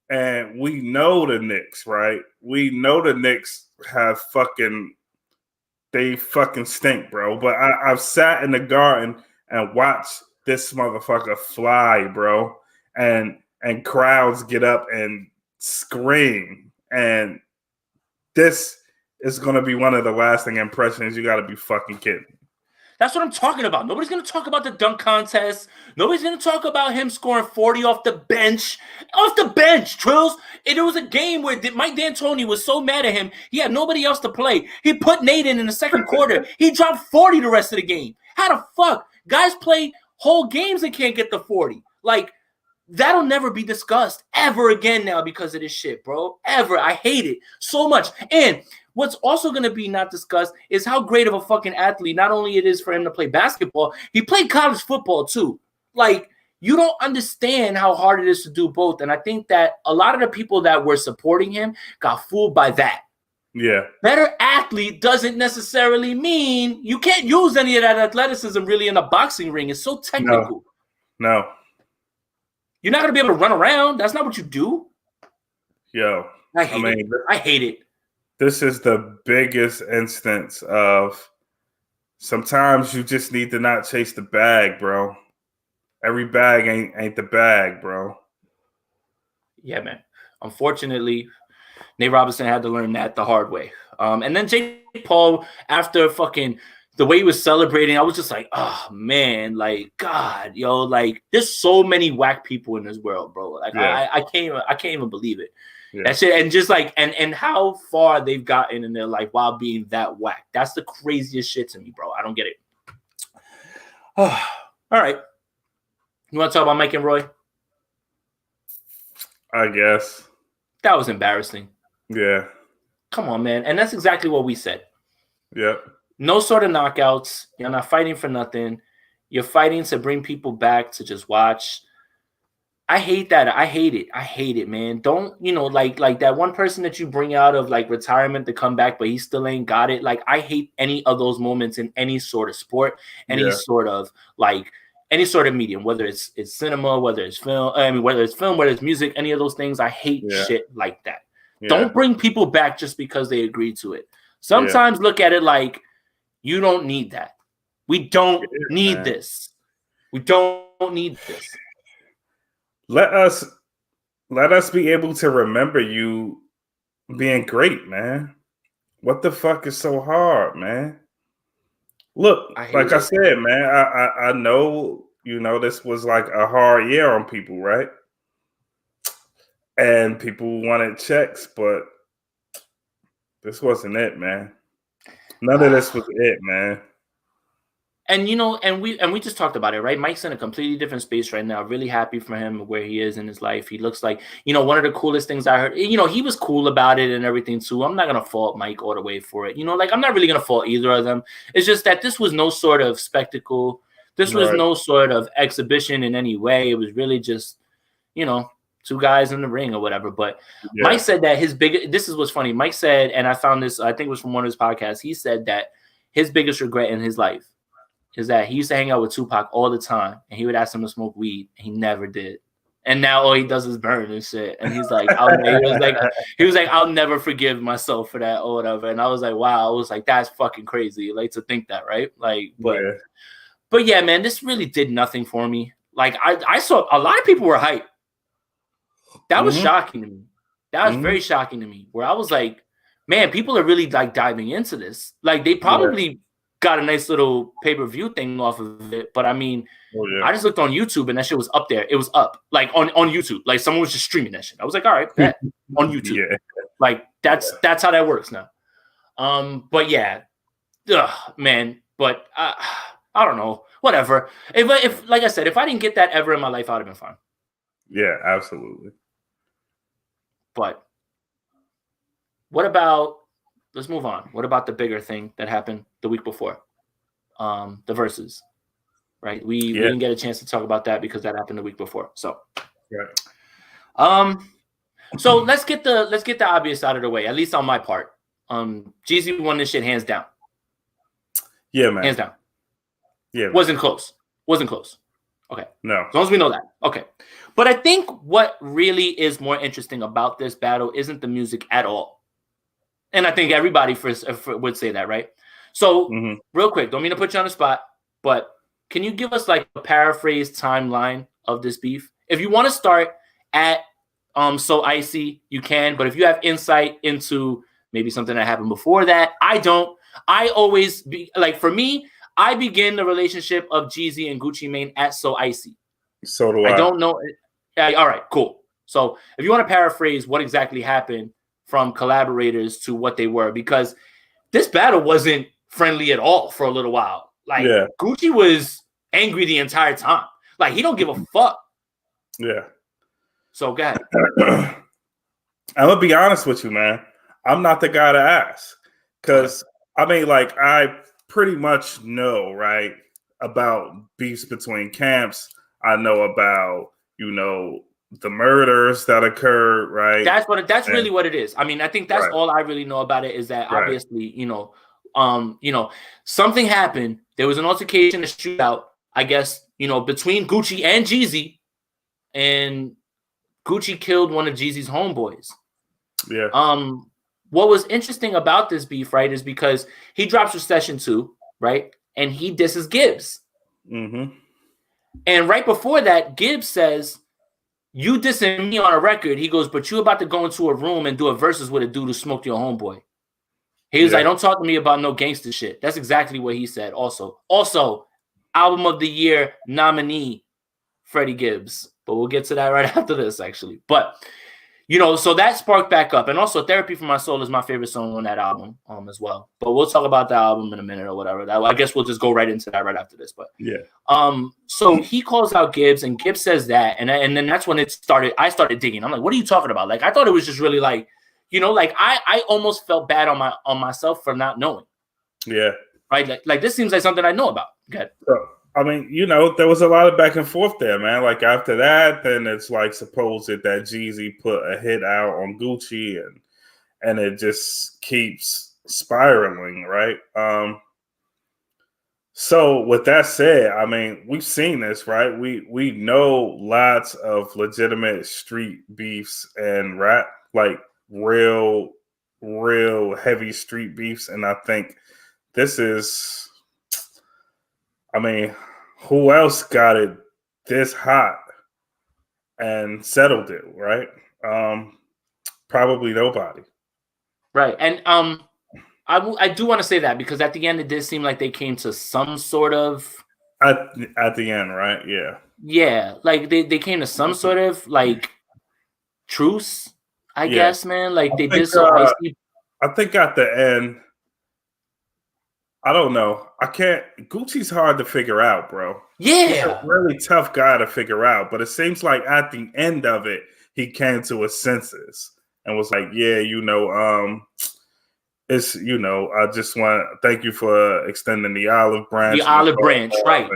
and we know the Knicks, right? We know the Knicks have they fucking stink, bro. But I've sat in the garden and watched this motherfucker fly, bro. And crowds get up and scream. And this is going to be one of the lasting impressions. You got to be fucking kidding. That's what I'm talking about. Nobody's going to talk about the dunk contest. Nobody's going to talk about him scoring 40 off the bench. Off the bench, Trills. It was a game where Mike D'Antoni was so mad at him, he had nobody else to play. He put Nate in the second quarter. He dropped 40 the rest of the game. How the fuck? Guys play whole games and can't get the 40. Like, that'll never be discussed ever again now because of this shit, bro. Ever. I hate it so much. And what's also going to be not discussed is how great of a fucking athlete not only it is for him to play basketball, he played college football too. Like, you don't understand how hard it is to do both. And I think that a lot of the people that were supporting him got fooled by that. Yeah. Better athlete doesn't necessarily mean you can't use any of that athleticism really in a boxing ring. It's so technical. No. You're not going to be able to run around. That's not what you do. Yo. I hate it. This is the biggest instance of sometimes you just need to not chase the bag, bro. Every bag ain't the bag, bro. Yeah, man. Unfortunately, Nate Robinson had to learn that the hard way. And then Jake Paul, after fucking the way he was celebrating, I was just like, oh man, like God, yo, like there's so many whack people in this world, bro. Like I can't even believe it. Yeah. That shit, and just like and how far they've gotten in their life while being that whack. That's the craziest shit to me, bro. I don't get it. All right. You want to talk about Mike and Roy? I guess. That was embarrassing. Yeah. Come on, man. And that's exactly what we said. Yep. No sort of knockouts. You're not fighting for nothing. You're fighting to bring people back to just watch. I hate that. I hate it. I hate it, man. Don't, like that one person that you bring out of like retirement to come back, but he still ain't got it. Like, I hate any of those moments in any sort of sport, any sort of medium, whether it's cinema, whether it's film, whether it's music, any of those things. I hate shit like that. Yeah. Don't bring people back just because they agreed to it. Sometimes look at it like you don't need that. We don't need this. We don't need this. Let us be able to remember you being great, man. What the fuck is so hard, man? Look, like I said, man, I know, this was like a hard year on people, right? And people wanted checks, but this wasn't it, man. None of this was it, man. And we just talked about it, right? Mike's in a completely different space right now. Really happy for him where he is in his life. He looks like, one of the coolest things I heard. He was cool about it and everything too. I'm not gonna fault Mike all the way for it. I'm not really gonna fault either of them. It's just that this was no sort of spectacle. This was no sort of exhibition in any way. It was really just, two guys in the ring or whatever. But Mike said that this is what's funny. Mike said, and I found this, I think it was from one of his podcasts. He said that his biggest regret in his life is that he used to hang out with Tupac all the time, and he would ask him to smoke weed, and he never did. And now all he does is burn and shit. And he's like, he was like, I'll never forgive myself for that or whatever. And I was like, wow. I was like, that's fucking crazy. Like to think that, right? Like, but yeah, man, this really did nothing for me. Like I saw a lot of people were hyped. That was shocking to me. That was very shocking to me. Where I was like, man, people are really like diving into this. Like they probably got a nice little pay-per-view thing off of it, but I mean, I just looked on YouTube and that shit was up there. It was up like on YouTube, like someone was just streaming that shit. I was like, all right, bet on YouTube. Like that's how that works now. But yeah, man. But I don't know, whatever. If like I said, if I didn't get that ever in my life, I'd have been fine. Yeah, absolutely. But what about? Let's move on. What about the bigger thing that happened the week before? The Versus, right? We didn't get a chance to talk about that because that happened the week before. So, so let's get the obvious out of the way, at least on my part. Jeezy won this shit hands down. Yeah, man. Hands down. Yeah. Wasn't close. Okay. No. As long as we know that. Okay. But I think what really is more interesting about this battle isn't the music at all. And I think everybody would say that, right? So real quick, don't mean to put you on the spot, but can you give us like a paraphrase timeline of this beef? If you want to start at So Icy, you can. But if you have insight into maybe something that happened before that, I don't. I always be like, for me, I begin the relationship of Jeezy and Gucci Mane at So Icy. So do I. I don't know. All right, cool. So if you want to paraphrase what exactly happened from collaborators to what they were, because this battle wasn't friendly at all for a little while. Like Gucci was angry the entire time. Like he don't give a fuck. Yeah. So go ahead. I'm gonna be honest with you, man. I'm not the guy to ask because I mean, like I pretty much know, right, about beefs between camps. I know about, the murders that occurred, right? That's really what it is. I mean, I think that's all I really know about it is that obviously, something happened. There was an altercation, a shootout, I guess, between Gucci and Jeezy, and Gucci killed one of Jeezy's homeboys. Yeah. What was interesting about this beef, right, is because he drops Recession 2, right? And he disses Gibbs. Mm-hmm. And right before that, Gibbs says, "You dissing me on a record." He goes, "But you about to go into a room and do a versus with a dude who smoked your homeboy." He was like, "Don't talk to me about no gangster shit." That's exactly what he said. Also, Album of the Year nominee, Freddie Gibbs. But we'll get to that right after this, actually. But so that sparked back up. And also Therapy for My Soul is my favorite song on that album as well. But we'll talk about the album in a minute or whatever. I guess we'll just go right into that right after this. But so he calls out Gibbs, and Gibbs says that. And then that's when it started. I started digging. I'm like, what are you talking about? Like, I thought it was just really like, I almost felt bad on myself for not knowing. Yeah. Right? Like this seems like something I know about. Okay. I mean, there was a lot of back and forth there, man. Like after that, then it's like supposed that Jeezy put a hit out on Gucci, and it just keeps spiraling, right? So with that said, I mean, we've seen this, right? We know lots of legitimate street beefs and rap, like real heavy street beefs, and I think this is. I mean, who else got it this hot and settled it, right? Probably nobody. Right. And I do want to say that because at the end it did seem like they came to some sort of at the end, right? Yeah. Yeah, like they came to some sort of like truce, I guess, man. Like they did so icy. I think at the end, I don't know. Gucci's hard to figure out, bro. Yeah. He's a really tough guy to figure out, but it seems like at the end of it, he came to his senses and was like, yeah, it's, I just want to thank you for extending the olive branch. The olive branch, right.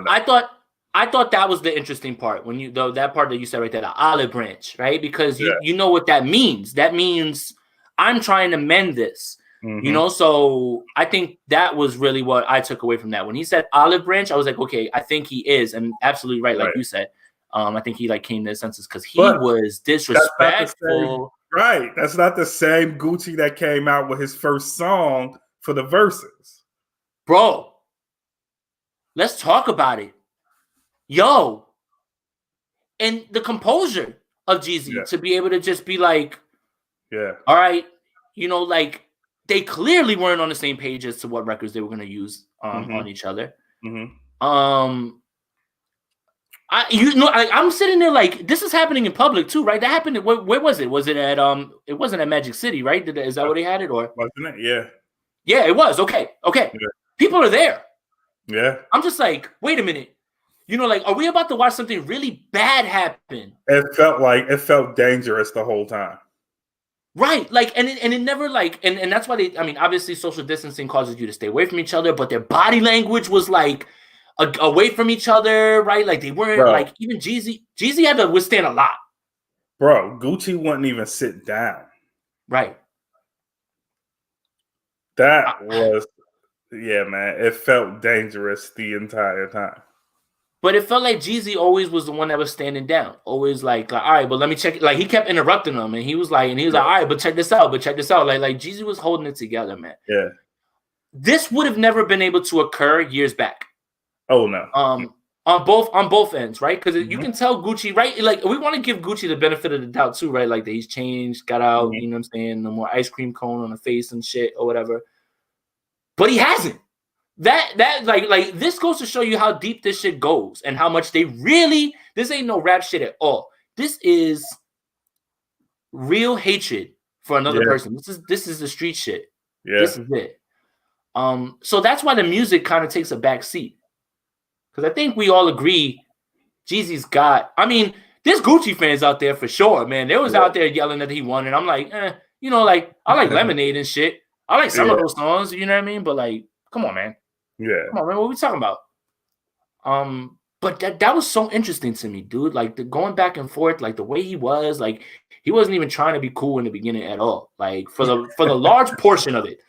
I thought that was the interesting part when that part that you said right there, the olive branch, right? Because you know what that means. That means I'm trying to mend this. Mm-hmm. So I think that was really what I took away from that. When he said olive branch, I was like, okay, I think he is, and absolutely right, like you said. I think he came to his senses because he was disrespectful. Right, that's not the same Gucci that came out with his first song for the verses, bro. Let's talk about it, yo. And the composure of Jeezy to be able to just be like, all right, like. They clearly weren't on the same page as to what records they were going to use on each other. Mm-hmm. I'm sitting there like this is happening in public too, right? That happened. Where was it? Was it at It wasn't at Magic City, right? Is that where they had it, or wasn't it? Yeah. Yeah, it was. Okay. Yeah. People are there. Yeah. I'm just like, wait a minute. Like, are we about to watch something really bad happen? It felt dangerous the whole time. Right, like, and it never like, and that's why obviously social distancing causes you to stay away from each other, but their body language was like away from each other, right? Like they weren't like even Jeezy had to withstand a lot. Bro, Gucci wouldn't even sit down. Right. That was, man. It felt dangerous the entire time. But it felt like Jeezy always was the one that was standing down. Always like all right, but let me check it. Like he kept interrupting him, and he was like, all right, but check this out. Like Jeezy was holding it together, man. Yeah. This would have never been able to occur years back. Oh no. On both ends, right? Because you can tell Gucci, right? Like we want to give Gucci the benefit of the doubt too, right? Like that he's changed, got out, you know what I'm saying? No more ice cream cone on the face and shit or whatever. But he hasn't. That like this goes to show you how deep this shit goes and how much they really. This ain't no rap shit at all. This is real hatred for another person. This is the street shit. Yeah. This is it. So that's why the music kind of takes a back seat. Because I think we all agree Jeezy's got. There's Gucci fans out there for sure, man. They was out there yelling that he won, and I'm like, like I like Lemonade and shit. I like some of those songs, you know what I mean? But like, come on, man. Yeah. Come on, man. What are we talking about? But that was so interesting to me, dude. Like going back and forth, like the way he was, like he wasn't even trying to be cool in the beginning at all. Like for the large portion of it,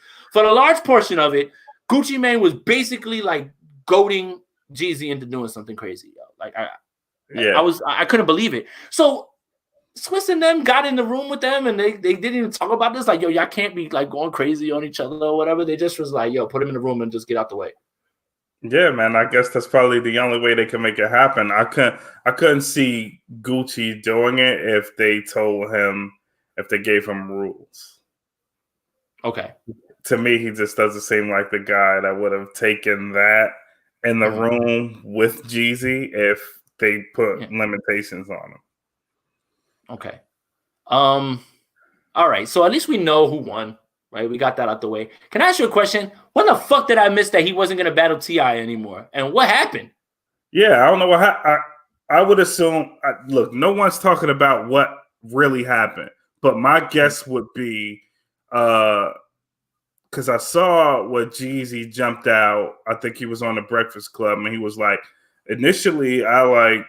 Gucci Mane was basically like goading Jeezy into doing something crazy. Yo. Like I couldn't believe it. So Swiss and them got in the room with them, and they didn't even talk about this. Like, yo, y'all can't be like going crazy on each other or whatever. They just was like, yo, put him in the room and just get out the way. Yeah, man. I guess that's probably the only way they can make it happen. I couldn't see Gucci doing it if they gave him rules. Okay. To me, he just doesn't seem like the guy that would have taken that in the room with Jeezy if they put limitations on him. Okay. All right. So at least we know who won, right? We got that out the way. Can I ask you a question? When the fuck did I miss that he wasn't going to battle T.I. anymore? And what happened? Yeah, I don't know what I would assume. Look, no one's talking about what really happened, but my guess would be because I saw what Jeezy jumped out. I think he was on the Breakfast Club, and he was like, initially, I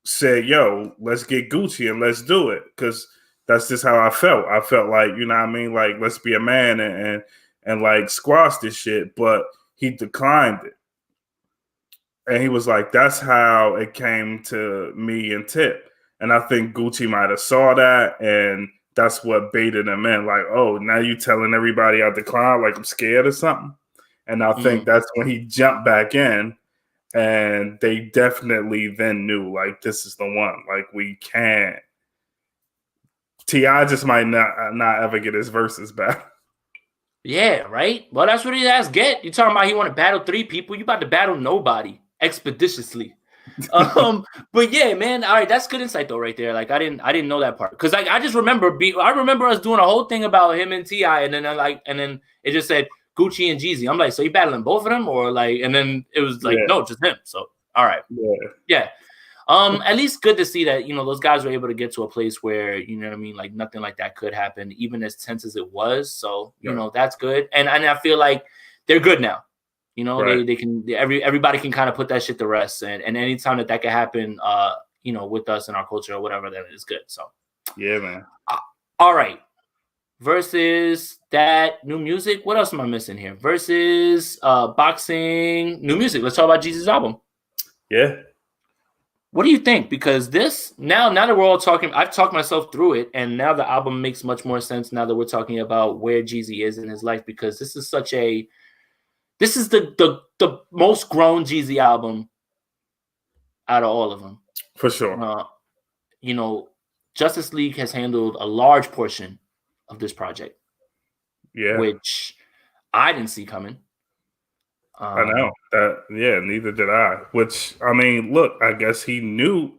said, yo, let's get Gucci and let's do it. Because that's just how I felt. I felt like, you know what I mean? Like, let's be a man and like squash this shit. But he declined it. And he was like, that's how it came to me and Tip. And I think Gucci might have saw that, and that's what baited him in. Like, oh, now you telling everybody I declined, like I'm scared or something. And I think that's when he jumped back in. And they definitely then knew, like, this is the one. Like, we can't. T.I. just might not ever get his verses back. Yeah, right? Well, that's what he has get. You talking about he want to battle 3 people. You about to battle nobody expeditiously. But yeah, man. All right, that's good insight though, right there. Like I didn't know that part. Because I just remember us doing a whole thing about him and T.I. and then it just said Gucci and Jeezy. I'm like, so you battling both of them, or like, and then it was like, no, just him. So all right, yeah. At least good to see that those guys were able to get to a place where you know what I mean, like nothing like that could happen, even as tense as it was. So that's good, and I feel like they're good now. Right. They can everybody can kind of put that shit to rest, and anytime that can happen, with us in our culture or whatever, then it's good. So yeah, man. All right. Versus that new music. What else am I missing here? Versus boxing, new music. Let's talk about Jeezy's album. Yeah. What do you think? Because this now that we're all talking, I've talked myself through it, and now the album makes much more sense now that we're talking about where Jeezy is in his life, because this is the most grown Jeezy album out of all of them. For sure. Justice League has handled a large portion of this project. Yeah. Which I didn't see coming. I know that. Yeah, neither did I. Which, I mean, look, I guess he knew.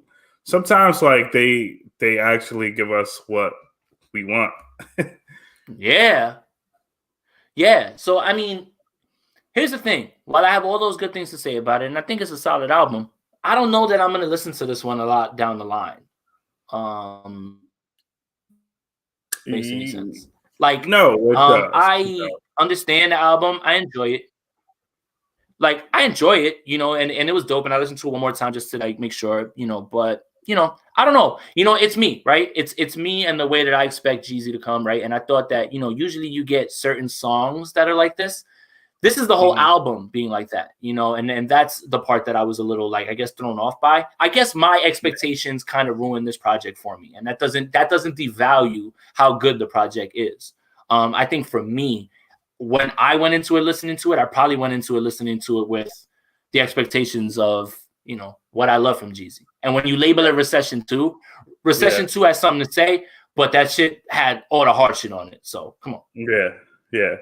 Sometimes, like they actually give us what we want. Yeah. So, I mean, here's the thing. While I have all those good things to say about it, and I think it's a solid album, I don't know that I'm going to listen to this one a lot down the line. Makes any sense? Like, no, it does. I understand the album. I enjoy it. Like, I enjoy it, and it was dope. And I listened to it one more time just to like make sure, but I don't know. It's me, right? It's me and the way that I expect Jeezy to come, right? And I thought that, usually you get certain songs that are like this. This is the whole album being like that, and that's the part that I was a little like, I guess, thrown off by. I guess my expectations kind of ruined this project for me. And that doesn't devalue how good the project is. I think for me, when I went into it listening to it, I probably went into it listening to it with the expectations of, what I love from Jeezy. And when you label it Recession 2 has something to say, but that shit had all the hard shit on it. So come on. Yeah.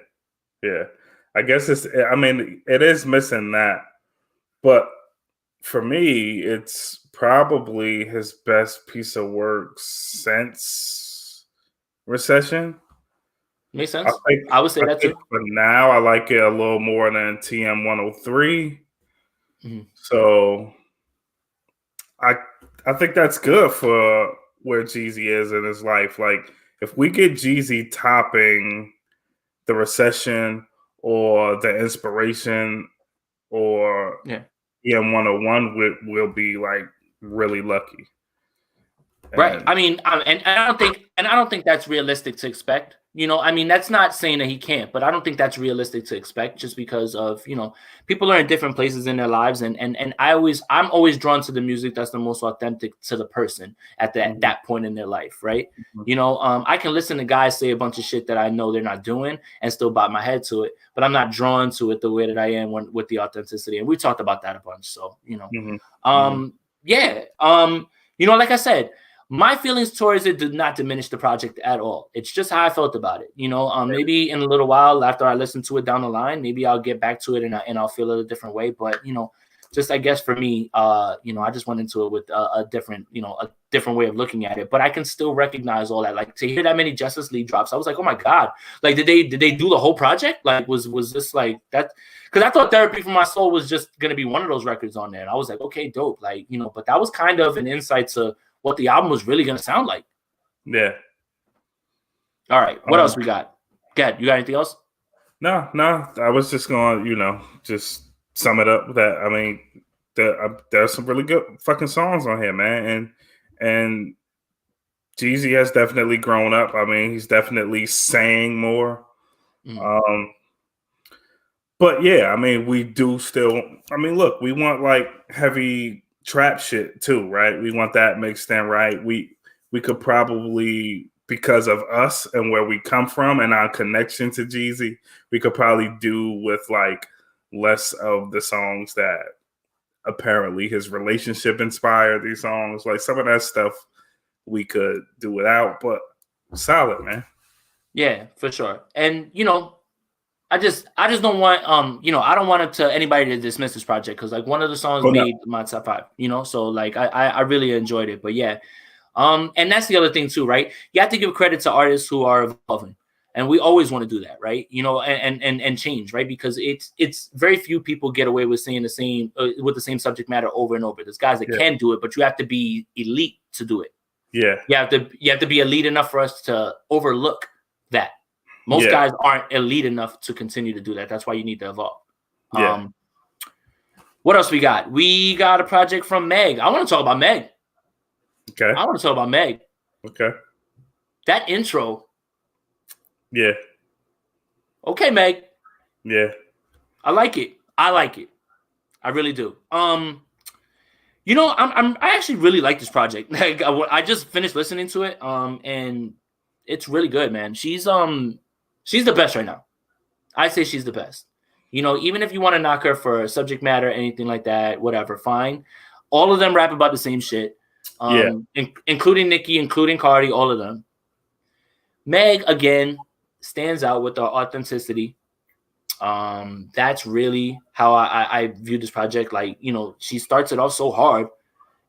I guess it is missing that. But for me, it's probably his best piece of work since Recession. Makes sense. I would say that too. But now I like it a little more than TM 103. Mm-hmm. So I think that's good for where Jeezy is in his life. Like, if we get Jeezy topping the Recession or the Inspiration or EM 101 will be like really lucky. Right. And I mean, and I don't think that's realistic to expect. You know, I mean, that's not saying that he can't, but I don't think that's realistic to expect just because of, you know, people are in different places in their lives, and I'm always drawn to the music that's the most authentic to the person at that point in their life, right? You know, I can listen to guys say a bunch of shit that I know they're not doing and still bob my head to it, but I'm not drawn to it the way that I am with the authenticity. And we talked about that a bunch. So, you know, yeah. You know, like I said, my feelings towards it did not diminish the project at all. It's just how I felt about it. You know, maybe in a little while after I listen to it down the line, maybe I'll get back to it and I'll feel it a different way. But, you know, just I guess for me, you know, I just went into it with a different way of looking at it. But I can still recognize all that. Like, to hear that many Justice League drops, I was like, oh my God. Like, did they do the whole project? Like, was this like that? Because I thought Therapy for My Soul was just gonna be one of those records on there. And I was like, okay, dope. Like, you know, but that was kind of an insight to what the album was really going to sound like. Yeah. All right. What else we got? Gad, you got anything else? No. I was just going to, you know, just sum it up with that. I mean, there's some really good fucking songs on here, man. And Jeezy has definitely grown up. I mean, he's definitely saying more. But yeah, I mean, we do still, I mean, look, we want like heavy trap shit too, right? We want that mixed in, right? We could probably, because of us and where we come from and our connection to Jeezy, we could probably do with like less of the songs that apparently his relationship inspired these songs. Like some of that stuff we could do without, but solid, man. Yeah, for sure. And you know, I just don't want you know, I don't want it to anybody to dismiss this project because like one of the songs made my top 5, you know, so like I really enjoyed it. But yeah, and that's the other thing too, right? You have to give credit to artists who are evolving, and we always want to do that, right? You know, and change, right? Because it's very few people get away with saying the same with the same subject matter over and over. There's guys that can do it, but you have to be elite to do it. Yeah, you have to be elite enough for us to overlook that. Most guys aren't elite enough to continue to do that. That's why you need to evolve. Yeah. What else we got? We got a project from Meg. I want to talk about Meg. Okay. I want to talk about Meg. Okay. That intro. Yeah. Okay, Meg. Yeah. I like it. I really do. You know, I actually really like this project. Like, I just finished listening to it. And it's really good, man. She's the best right now. I say she's the best. You know, even if you want to knock her for subject matter, anything like that, whatever, fine. All of them rap about the same shit. Including Nicki, including Cardi, all of them. Meg, again, stands out with her authenticity. That's really how I view this project. Like, you know, she starts it off so hard.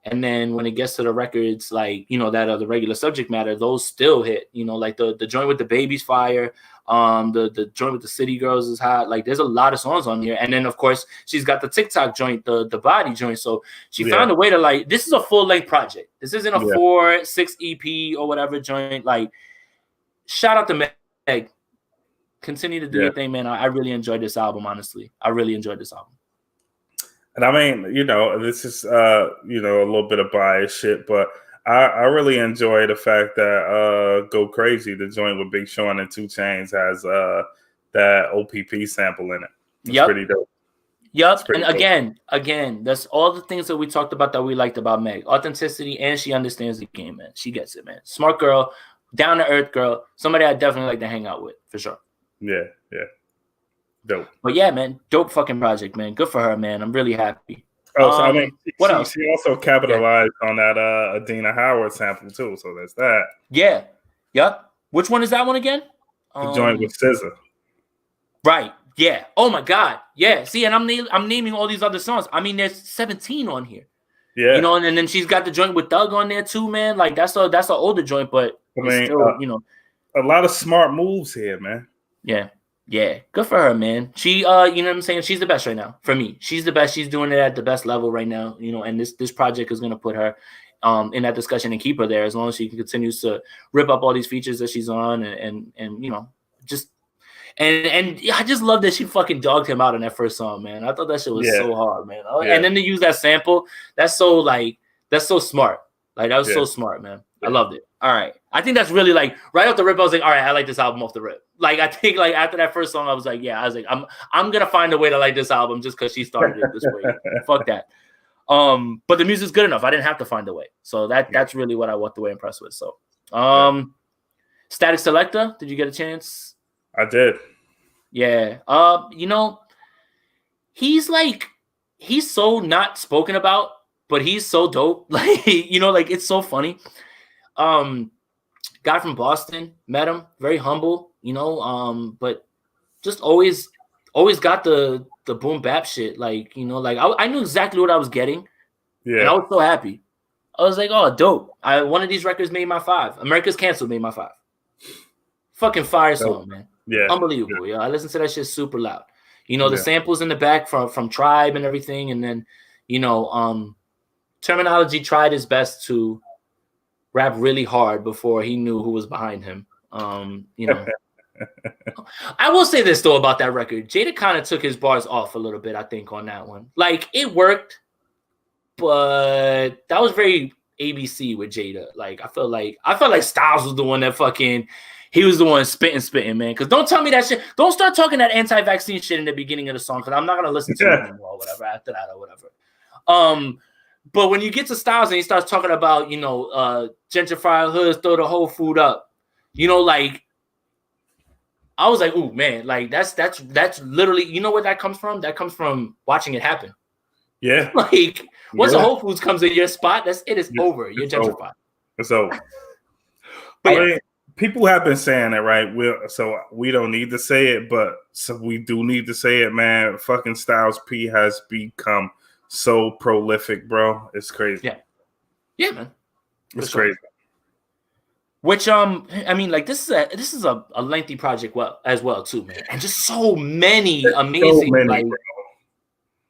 And then when it gets to the records, like, you know, that are the regular subject matter, those still hit, you know, like the joint with the baby's fire. The joint with the City Girls is hot. Like, there's a lot of songs on here. And then, of course, she's got the TikTok joint, the body joint. So she found a way to, like, this is a full-length project. This isn't a 4-6 EP or whatever joint. Like, shout out to Meg. Continue to do your thing, man. I really enjoyed this album, honestly. I really enjoyed this album. And I mean, you know, this is, you know, a little bit of bias shit, but I really enjoy the fact that Go Crazy, the joint with Big Sean and 2 Chainz, has that OPP sample in it. It's pretty dope. Yep. And again, that's all the things that we talked about that we liked about Meg. Authenticity, and she understands the game, man. She gets it, man. Smart girl, down-to-earth girl, somebody I definitely like to hang out with, for sure. Yeah. Dope. But yeah, man, dope fucking project, man. Good for her, man. I'm really happy. Oh, so I mean, what else? She also capitalized on that Adina Howard sample too. So there's that. Yeah. Yep. Which one is that one again? The joint with SZA. Right. Yeah. Oh my God. Yeah. See, and I'm naming all these other songs. I mean, there's 17 on here. Yeah. You know, and then she's got the joint with Thug on there too, man. Like that's an older joint, but I mean, still, you know, a lot of smart moves here, man. Yeah. Yeah, good for her, man. She, you know what I'm saying? She's the best right now for me. She's the best. She's doing it at the best level right now, you know, and this project is going to put her in that discussion and keep her there as long as she continues to rip up all these features that she's on and you know, just And I just love that she fucking dogged him out in that first song, man. I thought that shit was so hard, man. And then to use that sample, that's so smart. Like that was so smart, man. I loved it. All right. I think that's really like right off the rip, I was like, all right, I like this album off the rip. Like I think like after that first song, I was like, I'm gonna find a way to like this album just because she started it this way. Fuck that. But the music's good enough. I didn't have to find a way. So that's really what I walked away impressed with. So Static Selector, did you get a chance? I did. Yeah. He's so not spoken about, but he's so dope. Like, like it's so funny. Guy from Boston, met him, very humble, but just always got the boom bap shit. Like, like I knew exactly what I was getting. Yeah. And I was so happy. I was like, oh, dope. One of these records made my 5. America's Canceled made my 5. Fucking fire song, man. Yeah. Unbelievable. Yeah. I listened to that shit super loud. The samples in the back from Tribe and everything. And then, Terminology tried his best to rap really hard before he knew who was behind him. I will say this though about that record. Jada kind of took his bars off a little bit, I think, on that one. Like it worked, but that was very ABC with Jada. Like I felt like Styles was the one that he was the one spitting, man. Because don't tell me that shit. Don't start talking that anti-vaccine shit in the beginning of the song because I'm not gonna listen to it anymore or whatever after that or whatever. But when you get to Styles and he starts talking about, gentrified hoods, throw the whole food up, like I was like, ooh, man, like that's literally, where that comes from? That comes from watching it happen. Yeah. Like once a Whole Foods comes in your spot, it's over. You're gentrified. It's over. But I mean, people have been saying that, right? So we don't need to say it, but so we do need to say it, man. Fucking Styles P has become so prolific, bro. It's crazy. Yeah, man. It's crazy. Which I mean, like this is a lengthy project as well too, man. And just so many amazing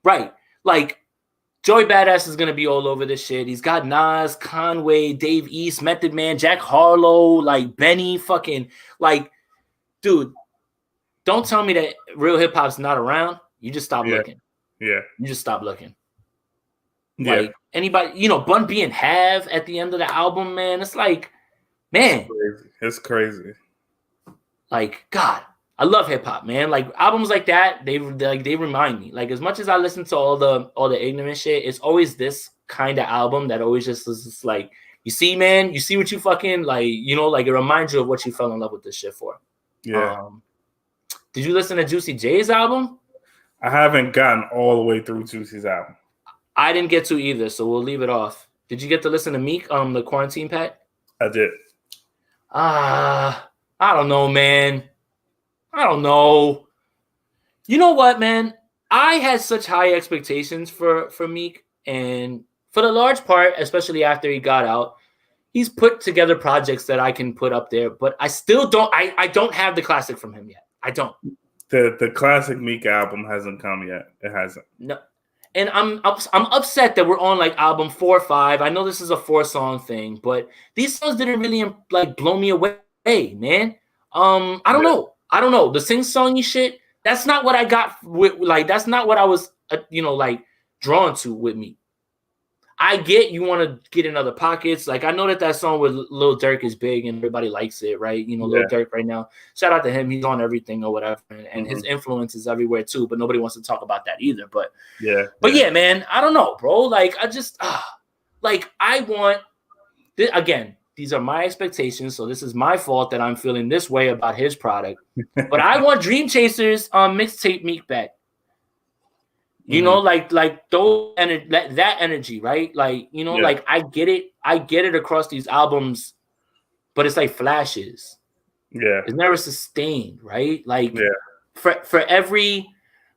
right. Like Joey Badass is gonna be all over this shit. He's got Nas, Conway, Dave East, Method Man, Jack Harlow, like Benny, fucking like, dude. Don't tell me that real hip hop's not around. You just stop looking. Yeah, you just stop looking. Like anybody, Bun B and Have at the end of the album, man. It's like, man, it's crazy. Like, God, I love hip hop, man. Like albums like that, they remind me. Like as much as I listen to all the ignorant shit, it's always this kind of album that always just is like, you see, man, you see what you fucking like, like it reminds you of what you fell in love with this shit for. Yeah. Did you listen to Juicy J's album? I haven't gotten all the way through Juicy's album. I didn't get to either, so we'll leave it off. Did you get to listen to Meek, the Quarantine Pack? I did. I don't know, man. I don't know. You know what, man? I had such high expectations for Meek, and for the large part, especially after he got out, he's put together projects that I can put up there, but I still don't. I don't have the classic from him yet. I don't. The classic Meek album hasn't come yet. It hasn't. No. And I'm upset that we're on like album 4 or 5. I know this is a 4-song thing, but these songs didn't really like blow me away, man. I don't know. The sing-songy shit, that's not what I got with, like, that's not what I was, like drawn to with me. I get you want to get in other pockets. Like, I know that song with Lil Durk is big and everybody likes it, right? Lil Durk right now. Shout out to him. He's on everything or whatever. And his influence is everywhere too, but nobody wants to talk about that either. But yeah, man, I don't know, bro. Like, I just, I want, again, these are my expectations. So this is my fault that I'm feeling this way about his product. But I want Dream Chasers mixtape Meek back. Like those and that energy, right? Like, like I get it across these albums, but it's like flashes. Yeah. It's never sustained, right? Like for every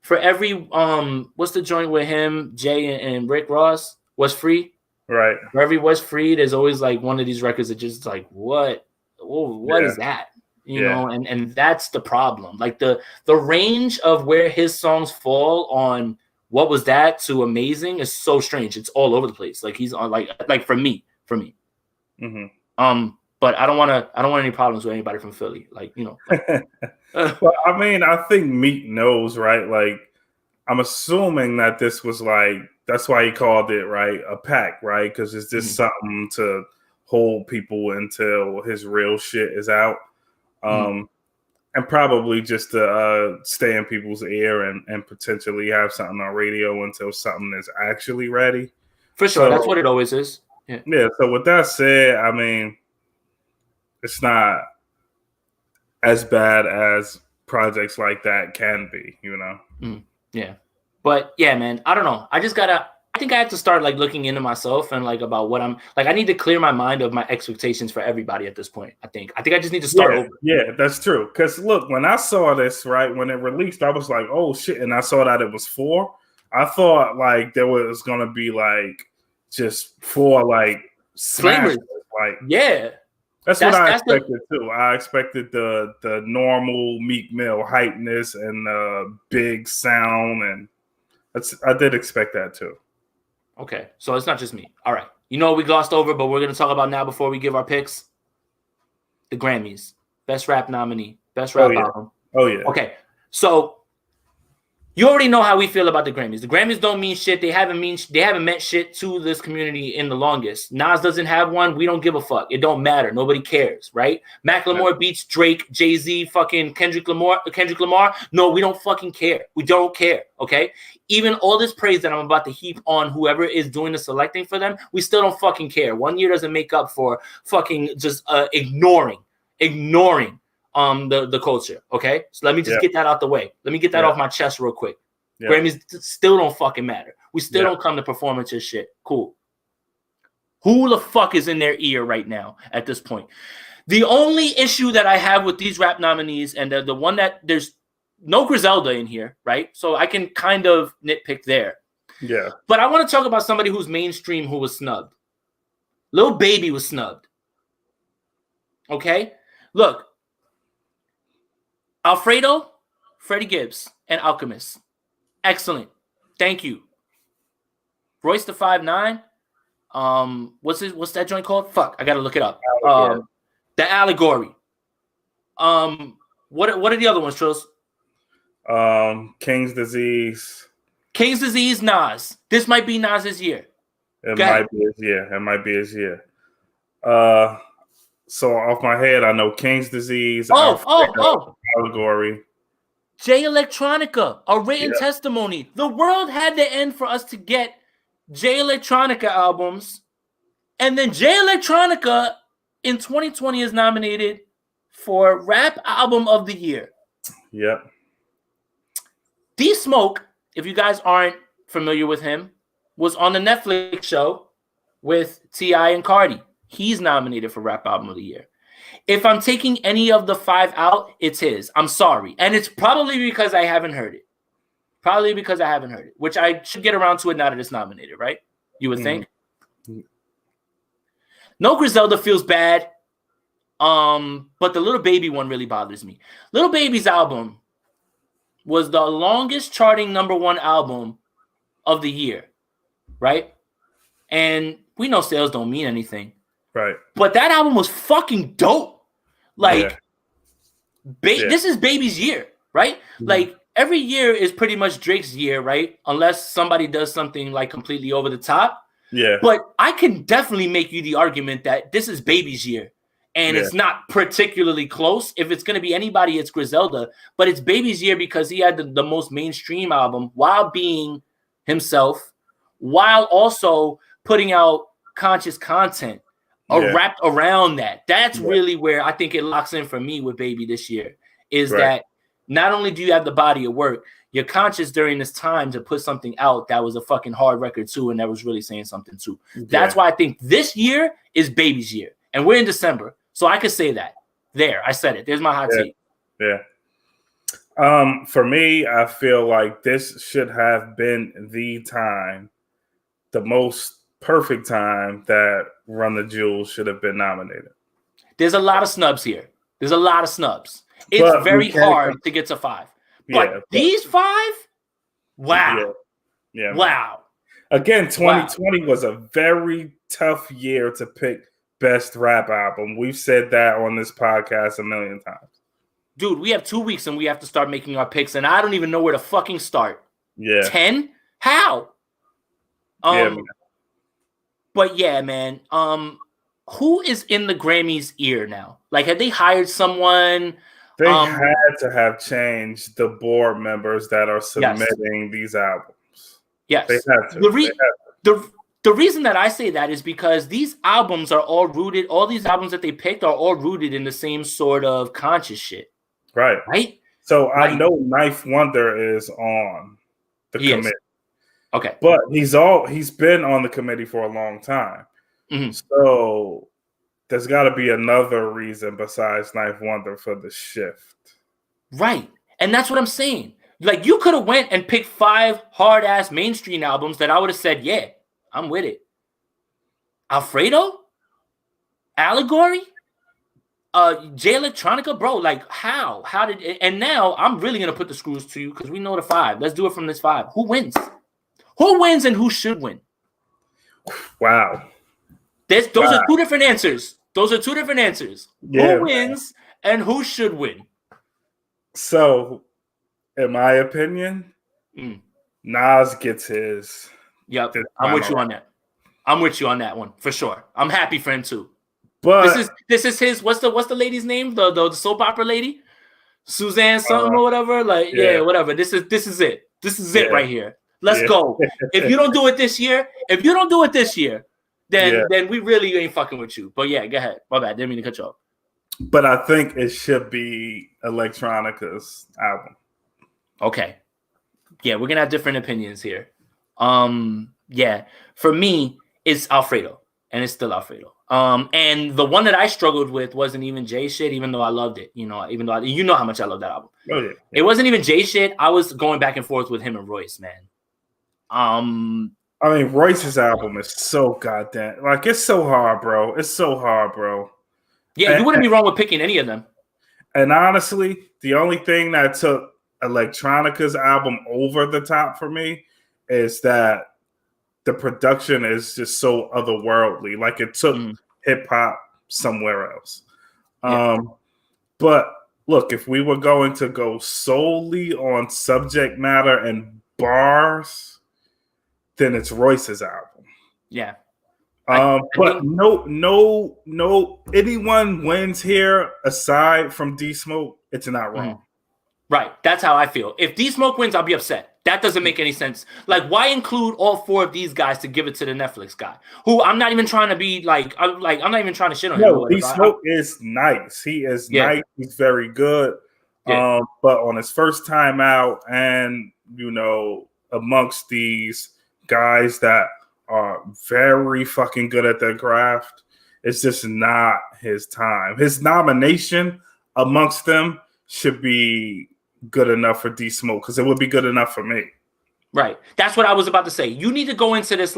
what's the joint with him, Jay and Rick Ross, Was Free? Right. For every Was Free, there's always like one of these records that just like, what is that? You know, and that's the problem. Like the range of where his songs fall on What Was That to Amazing is so strange. It's all over the place. Like he's on like for me. Mm-hmm. But I don't want any problems with anybody from Philly. Like, you know. Well, I mean, I think Meek knows, right? Like, I'm assuming that this was like, that's why he called it, right, a pack, right? Because it's just something to hold people until his real shit is out. And probably just to stay in people's ear and potentially have something on radio until something is actually ready. For sure. So, that's what it always is. Yeah. So with that said, I mean, it's not as bad as projects like that can be, you know? Yeah. But yeah, man, I don't know. I think I have to start like looking into myself and like about what I'm like. I need to clear my mind of my expectations for everybody at this point. I think I just need to start over. Yeah, that's true. Because look, when I saw this, right, when it released, I was like, oh shit. And I saw that it was 4. I thought like there was going to be like just 4 like smashes. Like, yeah. That's what I expected too. I expected the normal Meek Mill hypeness and big sound, and I did expect that too. Okay, so it's not just me. All right, you know what we glossed over, but we're gonna talk about now before we give our picks. The Grammys, best rap nominee, best rap album. Oh yeah. Okay, so you already know how we feel about the Grammys. The Grammys don't mean shit. They haven't meant shit to this community in the longest. Nas doesn't have one. We don't give a fuck. It don't matter. Nobody cares, right? Macklemore beats Drake, Jay-Z, fucking Kendrick Lamar. No, we don't fucking care. We don't care, okay? Even all this praise that I'm about to heap on whoever is doing the selecting for them, we still don't fucking care. 1 year doesn't make up for fucking just ignoring the culture, okay? So let me just get that out the way. Let me get that off my chest real quick. Grammys still don't fucking matter. We still don't come to performance shit. Cool. Who the fuck is in their ear right now at this point? The only issue that I have with these rap nominees, and the one that there's no Griselda in here, right? So I can kind of nitpick there. Yeah. But I want to talk about somebody who's mainstream who was snubbed. Lil Baby was snubbed. Okay? Look, Alfredo, Freddie Gibbs, and Alchemist. Excellent. Thank you. Royce the 5'9". What's that joint called? Fuck, I gotta look it up. The Allegory. What are the other ones, Trills? King's Disease. King's Disease, Nas. This might be Nas's year. It might be his year. So off my head, I know King's Disease. Allegory. Jay Electronica, a written testimony. The world had to end for us to get Jay Electronica albums. And then Jay Electronica in 2020 is nominated for Rap Album of the Year. Yep. D-Smoke, if you guys aren't familiar with him, was on the Netflix show with T.I. and Cardi. He's nominated for Rap Album of the Year. If I'm taking any of the 5 out, it's his. I'm sorry. And it's probably because I haven't heard it. Which I should get around to it now that it's nominated, right? You would think. No Griselda feels bad. But the Lil Baby one really bothers me. Lil Baby's album was the longest charting #1 album of the year, right? And we know sales don't mean anything. Right. But that album was fucking dope. Like, this is Baby's year, right? Like, every year is pretty much Drake's year, right? Unless somebody does something, like, completely over the top. Yeah. But I can definitely make you the argument that this is Baby's year. And it's not particularly close. If it's going to be anybody, it's Griselda. But it's Baby's year because he had the most mainstream album while being himself, while also putting out conscious content wrapped around that. That's really where I think it locks in for me with Baby this year, is that not only do you have the body of work, you're conscious during this time to put something out that was a fucking hard record too, and that was really saying something too. That's why I think this year is Baby's year. And we're in December. So I could say that. There, I said it. There's my hot take. Yeah. For me, I feel like this should have been the most perfect time that Run the Jewels should have been nominated. There's a lot of snubs here. It's very hard to get to 5. But these 5? Wow. Yeah. Wow. Again, 2020 was a very tough year to pick best rap album. We've said that on this podcast a million times. Dude, we have 2 weeks and we have to start making our picks, and I don't even know where to fucking start. Yeah. 10? How? Yeah, man. But yeah, man. Who is in the Grammys ear now? Like, have they hired someone? They had to have changed the board members that are submitting these albums. Yes. They had to. The reason that I say that is because these albums are all rooted, all these albums that they picked are all rooted in the same sort of conscious shit. Right? So I know Knife Wonder is on the committee. Okay. But he's been on the committee for a long time. Mm-hmm. So there's got to be another reason besides Knife Wonder for the shift. Right. And that's what I'm saying. Like, you could have went and picked 5 hard-ass mainstream albums that I would have said, yeah, I'm with it. Alfredo? Allegory? Jay Electronica? Bro, like, how? How did it? And now I'm really going to put the screws to you because we know the 5. Let's do it from this 5. Who wins? Who wins and who should win? Wow. Those are 2 different answers. Those are 2 different answers. Yeah, who wins and who should win? So, in my opinion, Nas gets his. Yep, I'm with you on that. I'm with you on that one for sure. I'm happy for him too. But this is his. What's the lady's name? The soap opera lady, Suzanne something or whatever. Like whatever. This is it. This is it right here. Let's go. If you don't do it this year, then we really ain't fucking with you. But yeah, go ahead. My bad. Didn't mean to cut you off. But I think it should be Electronica's album. Okay. Yeah, we're gonna have different opinions here. Yeah, for me, it's Alfredo, and it's still Alfredo. And the one that I struggled with wasn't even Jay shit, even though I loved it. You know, even though you know how much I love that album. Oh yeah. It wasn't even Jay shit. I was going back and forth with him and Royce, man. I mean, Royce's album is so goddamn it's so hard, bro. It's so hard, bro. Yeah, you wouldn't be wrong with picking any of them. And honestly, the only thing that took Electronica's album over the top for me is that the production is just so otherworldly. Like, it took hip hop somewhere else. But look, if we were going to go solely on subject matter and bars, then it's Royce's album. Yeah. But no, anyone wins here aside from D Smoke, it's not wrong. Right. That's how I feel. If D Smoke wins, I'll be upset. That doesn't make any sense. Like, why include all 4 of these guys to give it to the Netflix guy? Who I'm not even trying to be I'm not even trying to shit on him. No, D Smoke is nice. He is nice. He's very good. Yeah. But on his first time out, and amongst these guys that are very fucking good at their craft, it's just not his time. His nomination amongst them should be good enough for D Smoke, because it would be good enough for me. Right. That's what I was about to say. You need to go into this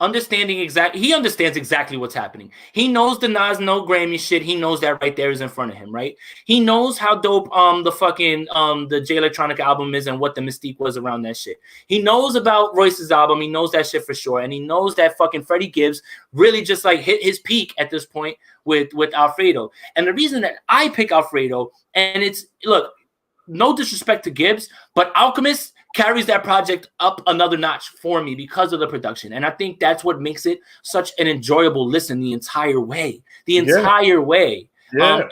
understanding he understands exactly what's happening. He knows the Nas No Grammy shit. He knows that right there is in front of him, right? He knows how dope the Jay Electronica album is and what the mystique was around that shit. He knows about Royce's album. He knows that shit for sure. And he knows that fucking Freddie Gibbs really just hit his peak at this point with Alfredo. And the reason that I pick Alfredo, and it's, look, no disrespect to Gibbs, but Alchemist carries that project up another notch for me because of the production. And I think that's what makes it such an enjoyable listen the entire way. And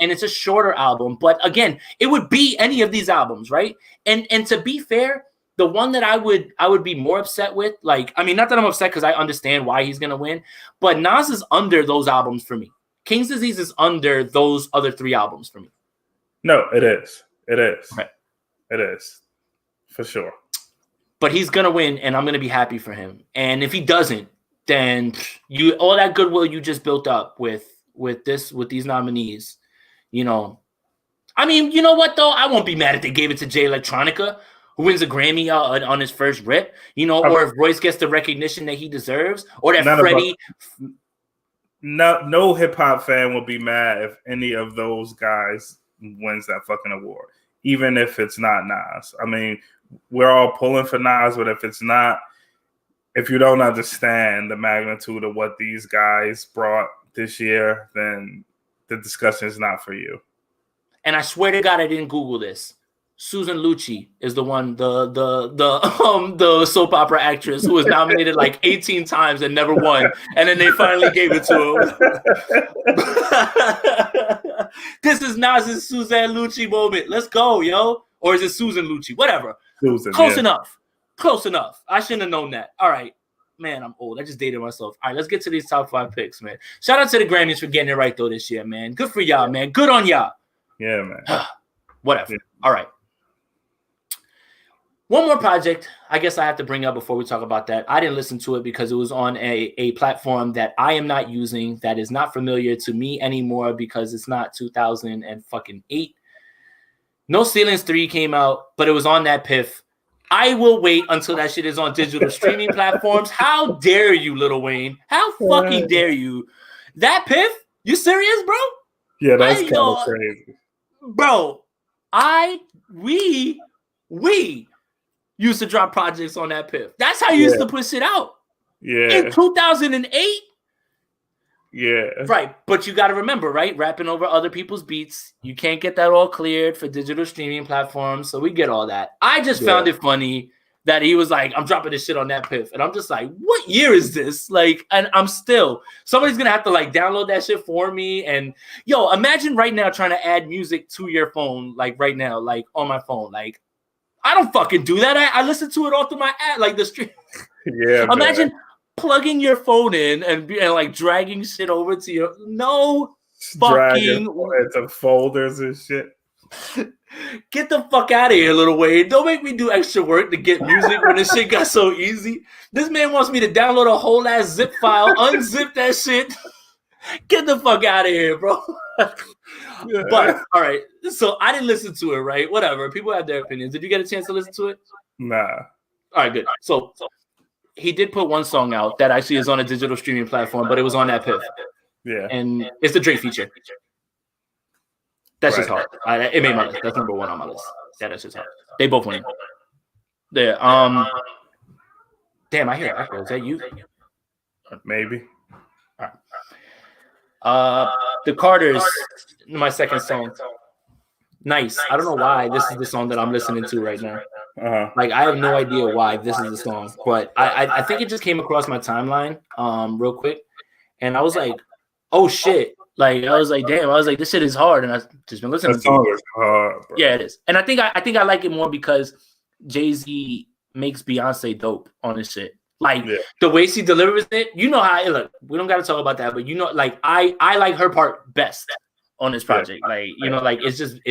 it's a shorter album. But again, it would be any of these albums, right? And to be fair, the one that I would be more upset with, not that I'm upset because I understand why he's going to win, but Nas is under those albums for me. King's Disease is under those other 3 albums for me. No, it is. It is. Right. It is. For sure. But he's going to win, and I'm going to be happy for him. And if he doesn't, then all that goodwill you just built up with these nominees, you know what, though? I won't be mad if they gave it to Jay Electronica, who wins a Grammy on his first rip, or if Royce gets the recognition that he deserves, or that Freddie... No hip-hop fan will be mad if any of those guys wins that fucking award, even if it's not Nas. I mean, we're all pulling for Nas, but if you don't understand the magnitude of what these guys brought this year, then the discussion is not for you. And I swear to God, I didn't Google this. Susan Lucci is the one, the soap opera actress who was nominated like 18 times and never won, and then they finally gave it to him. This is Nas's Suzanne Lucci moment. Let's go, yo. Or is it Susan Lucci? Whatever. Susan, Close enough. Close enough. I shouldn't have known that. All right. Man, I'm old. I just dated myself. All right, let's get to these top 5 picks, man. Shout out to the Grammys for getting it right, though, this year, man. Good for y'all, man. Good on y'all. Yeah, man. Whatever. Yeah. All right. One more project I guess I have to bring up before we talk about that. I didn't listen to it because it was on a platform that I am not using, that is not familiar to me anymore because it's not 2008. No Ceilings 3 came out, but it was on that piff. I will wait until that shit is on digital streaming platforms. How dare you, Lil Wayne? How fucking dare you? That piff? You serious, bro? Yeah, that's kind of crazy. Bro, we used to drop projects on that piff. That's how you used to push it out. Yeah. In 2008? Yeah. Right. But you got to remember, right? Rapping over other people's beats. You can't get that all cleared for digital streaming platforms. So we get all that. I just found it funny that he was like, I'm dropping this shit on that piff. And I'm just like, what year is this? Like, and somebody's going to have to like download that shit for me. And yo, imagine right now trying to add music to your phone, like right now, like on my phone. Like, I don't fucking do that. I listen to it all through my app, like the stream. Yeah. Imagine plugging your phone in and like dragging shit over to your fucking into folders and shit. Get the fuck out of here, Lil Wayne. Don't make me do extra work to get music when this shit got so easy. This man wants me to download a whole ass zip file, unzip that shit. Get the fuck out of here, bro. But all right, so I didn't listen to it, right? Whatever. People have their opinions. Did you get a chance to listen to it? Nah. All right, good. So he did put one song out that actually is on a digital streaming platform, but it was on that piff. Yeah. And it's the Drake feature. That's just hard. It made my list. That's number 1 on my list. Yeah, that's just hard. They both went in. There. Damn, I hear echo. Is that you? Maybe. All right. The Carters, my second song. Nice. I don't know why this is the song that I'm listening to right now. Like, I have no idea why this is the song, but I think it just came across my timeline real quick, and I was like, oh shit. Like, I was like, damn. I was like, this shit is hard, and I've just been listening to it. That song is hard, bro. Yeah, it is. And I think I like it more because Jay-Z makes Beyonce dope on this shit. Like, the way she delivers it, you know how, look, we don't got to talk about that, but you know, like, I like her part best on this project. Like, you know, like, it's just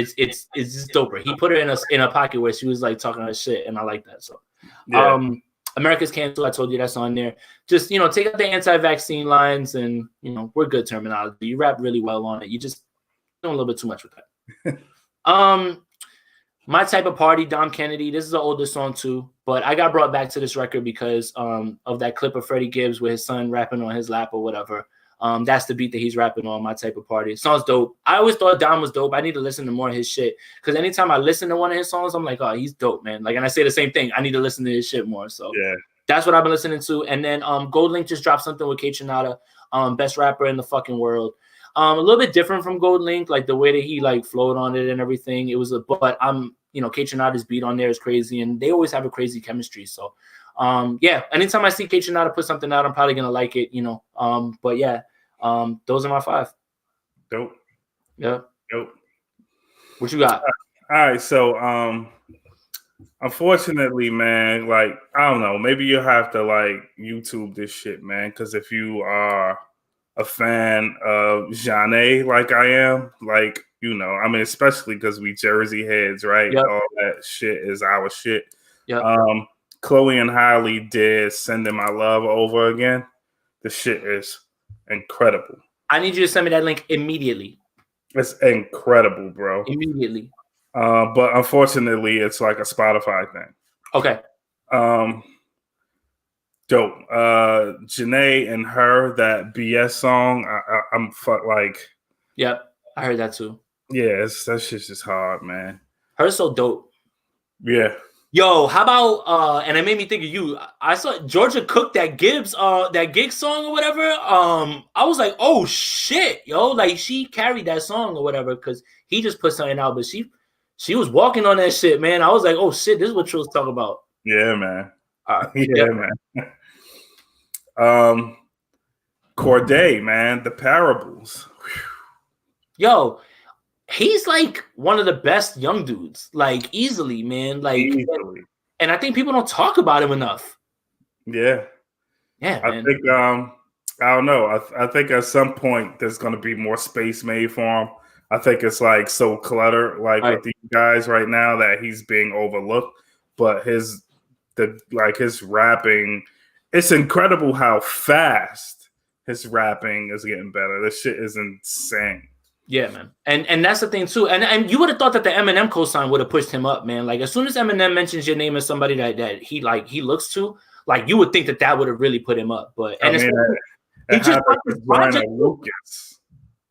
doper. He put her in a pocket where she was like talking her shit, and I like that. So America's Canceled, I told you that's on there. Just, you know, take out the anti-vaccine lines, and, you know, we're good terminology. You rap really well on it. You just doing a little bit too much with that. My Type of Party, Dom Kennedy. This is an older song too, but I got brought back to this record because of that clip of Freddie Gibbs with his son rapping on his lap or whatever. That's the beat that he's rapping on, My Type of Party. Song's dope. I always thought Dom was dope. I need to listen to more of his shit because anytime I listen to one of his songs, I'm like, oh, he's dope, man. Like, and I say the same thing. I need to listen to his shit more. So that's what I've been listening to. And then Gold Link just dropped something with K Tronada, best rapper in the fucking world. A little bit different from Gold Link, like the way that he like flowed on it and everything. It was but you know, K Tronada's beat on there is crazy, and they always have a crazy chemistry. So anytime I see K Tronada put something out, I'm probably gonna like it, you know. But yeah, those are my 5. Dope. Yeah. Dope. What you got? All right, so unfortunately, man, like, I don't know, maybe you'll have to like YouTube this shit, man, because if you are a fan of Jeanne like I am, like, you know, I mean, especially because we Jersey heads, right? Yep. All that shit is our shit. Yep. Chloe and Halle did Sending My Love Over Again. The shit is incredible. I need you to send me that link immediately. It's incredible, bro. Immediately. But unfortunately, it's like a Spotify thing. Okay. Dope. Janae and Her, that BS song, I'm like. Yep, I heard that too. Yeah, that shit's just hard, man. Her's so dope. Yeah. Yo, how about and it made me think of you. I saw Georgia Cook that Gibbs that gig song or whatever. I was like, oh shit, yo, like she carried that song or whatever because he just put something out, but she was walking on that shit, man. I was like, oh shit, this is what Trills talk about. Yeah, man. Yeah, man. Corday, man, the parables. Yo, he's like one of the best young dudes, like easily, man. Like, easily. And I think people don't talk about him enough. Yeah, man. I think I don't know. I think at some point there's going to be more space made for him. I think it's like so cluttered, like with these guys right now, that he's being overlooked. But his rapping, it's incredible how fast his rapping is getting better. This shit is insane. Yeah, man. And that's the thing too. And you would have thought that the Eminem cosign would have pushed him up, man. Like as soon as Eminem mentions your name as somebody that he looks to, like you would think that would have really put him up. But and he just Joyner Lucas.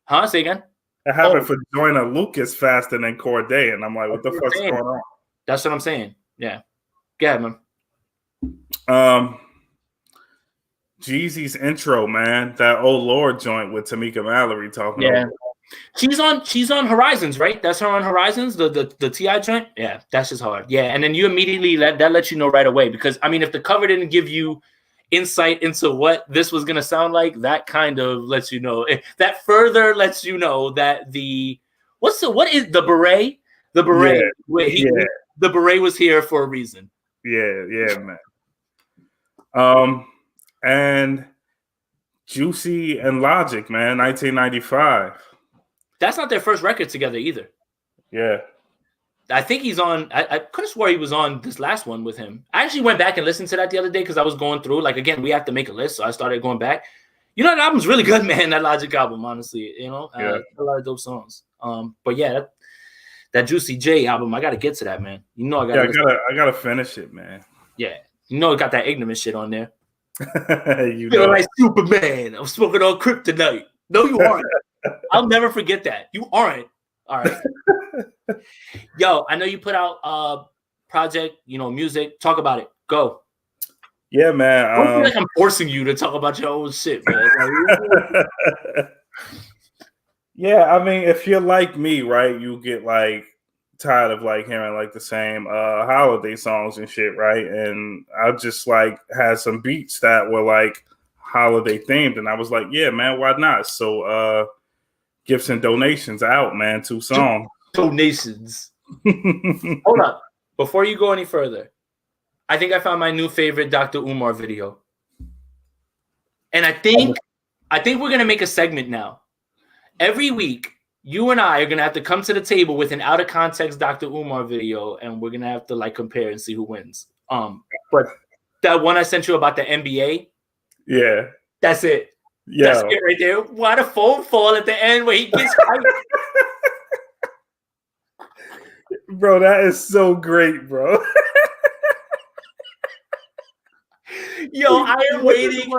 Huh? Say again? It happened for Joyner Lucas faster than Corday, and I'm like, what the fuck's going on? That's what I'm saying. Yeah. Go ahead, man. Jeezy's intro, man. That Oh Lord joint with Tamika Mallory talking about. She's on Horizons, right? That's her on Horizons, the T.I. joint. Yeah, that's just hard. Yeah, and then you immediately that lets you know right away because I mean, if the cover didn't give you insight into what this was gonna sound like, that kind of lets you know. That further lets you know that what is the beret? The beret. Yeah, the beret was here for a reason. Yeah, man. And Juicy and Logic, man, 1995. That's not their first record together either. Yeah. I think he's on. I could have swore he was on this last one with him. I actually went back and listened to that the other day because I was going through. Like again, we have to make a list, so I started going back. You know, that album's really good, man. That Logic album, honestly, you know, a lot of dope songs. But yeah, that Juicy J album, I got to get to that, man. You know, I gotta finish it, man. Yeah, you know, it got that ignorant shit on there. You feel like Superman. I'm smoking on kryptonite. No, you aren't. I'll never forget that. You aren't. All right. Yo, I know you put out project, you know, music. Talk about it. Go. Yeah, man. I feel like I'm forcing you to talk about your own shit, man. Yeah, I mean, if you're like me, right, you get like tired of like hearing like the same holiday songs and shit, right? And I just like had some beats that were like holiday themed, and I was like, yeah, man, why not? So gifts and donations out, man. 2 songs. Donations. Hold up. Before you go any further, I think I found my new favorite Dr. Umar video. And I think we're gonna make a segment now. Every week, you and I are gonna have to come to the table with an out of context Dr. Umar video, and we're gonna have to like compare and see who wins. But that one I sent you about the NBA, yeah, that's it. Yeah, that's it right there. Why the phone fall at the end where he gets hyped? Bro, that is so great, bro. Yo, I am waiting.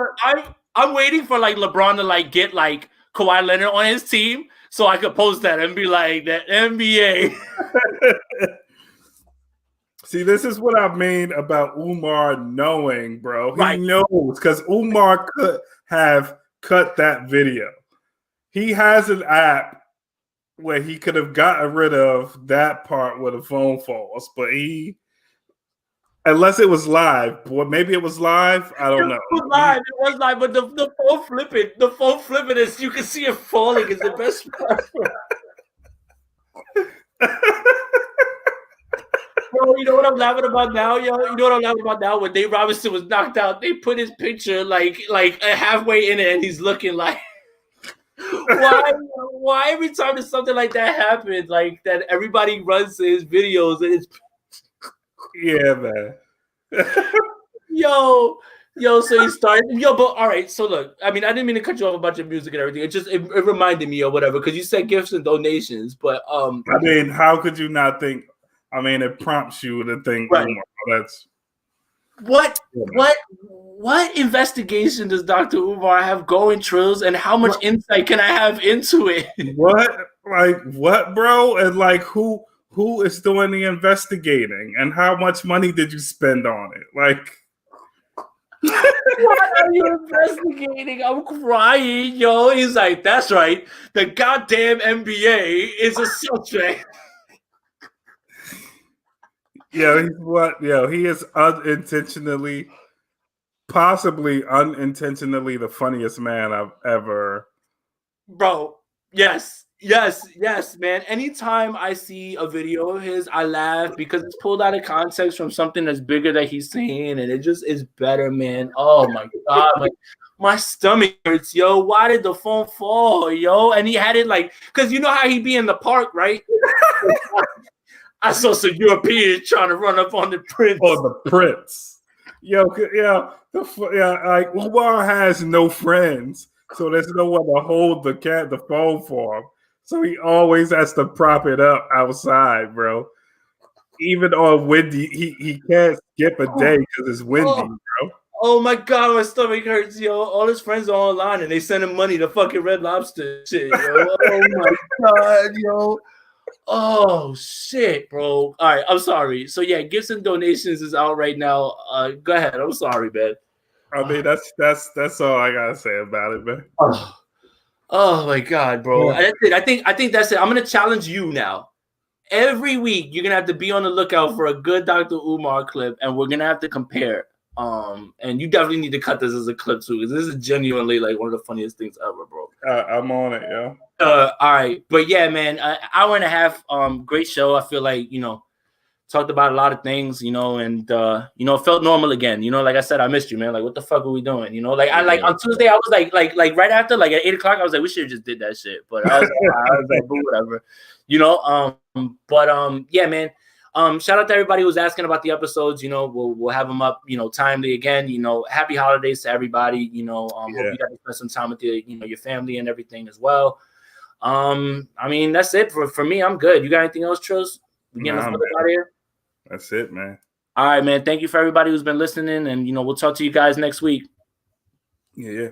I'm waiting for like LeBron to like get like Kawhi Leonard on his team so I could post that and be like, that NBA. See, this is what I mean about Umar knowing, bro. He knows because Umar could have cut that video. He has an app where he could have gotten rid of that part where the phone falls, but unless it was live, boy, maybe it was live. I don't know. It was live, but the phone flipping is you can see it falling is the best part. Bro, you know what I'm laughing about now, yo? You know what I'm laughing about now? When Dave Robinson was knocked out, they put his picture like halfway in it, and he's looking like, why every time there's something like that happens, like that everybody runs to his videos and it's yeah, man. yo, so he started, but all right, so look, I mean, I didn't mean to cut you off about your music and everything. It reminded me or whatever, because you said gifts and donations, but I mean, how could you not think? I mean, it prompts you to think, right. That's what investigation does Dr. Umar have going, Trills, and how much insight can I have into it? What, bro? And like, who who is doing the investigating and how much money did you spend on it? Like, what are you investigating? I'm crying, yo. He's like, that's right. The goddamn NBA is a suspect. Yeah, he's what? Yeah, he is possibly unintentionally, the funniest man I've ever. Bro, yes, man. Anytime I see a video of his, I laugh because it's pulled out of context from something that's bigger that he's saying, and it just is better, man. Oh my god, like my stomach hurts, yo. Why did the phone fall, yo? And he had it like, because you know how he be in the park, right? I saw some Europeans trying to run up on the prince. Oh, the prince. Yo, yeah, like Umar has no friends, so there's no one to hold the phone for him. So he always has to prop it up outside, bro. Even on windy, he can't skip a day because it's windy, bro. Oh my god, my stomach hurts, yo. All his friends are online and they send him money to fucking Red Lobster shit, yo. Oh my god, yo. Oh shit, bro. All right, I'm sorry. So yeah, gifts and donations is out right now. Go ahead. I'm sorry, man. I mean, that's all I gotta say about it, man. Oh my god, bro. Yeah. That's it. I think that's it. I'm gonna challenge you now. Every week, you're gonna have to be on the lookout for a good Dr. Umar clip, and we're gonna have to compare. And you definitely need to cut this as a clip too, because this is genuinely like one of the funniest things ever, bro. I'm on it, yo. All right, but yeah, man, hour and a half. Great show. I feel like talked about a lot of things, and it felt normal again. Like I said, I missed you, man. Like, what the fuck are we doing? I on Tuesday, I was like right after, like at 8:00, I was like, we should have just did that shit. But I was like, whatever, yeah, man. Shout out to everybody who's asking about the episodes. We'll have them up, timely again. Happy holidays to everybody. Hope you guys spend some time with your family and everything as well. I mean, that's it for me. I'm good. You got anything else, Trills? We getting out of here? That's it, man. All right, man. Thank you for everybody who's been listening, and we'll talk to you guys next week. Yeah.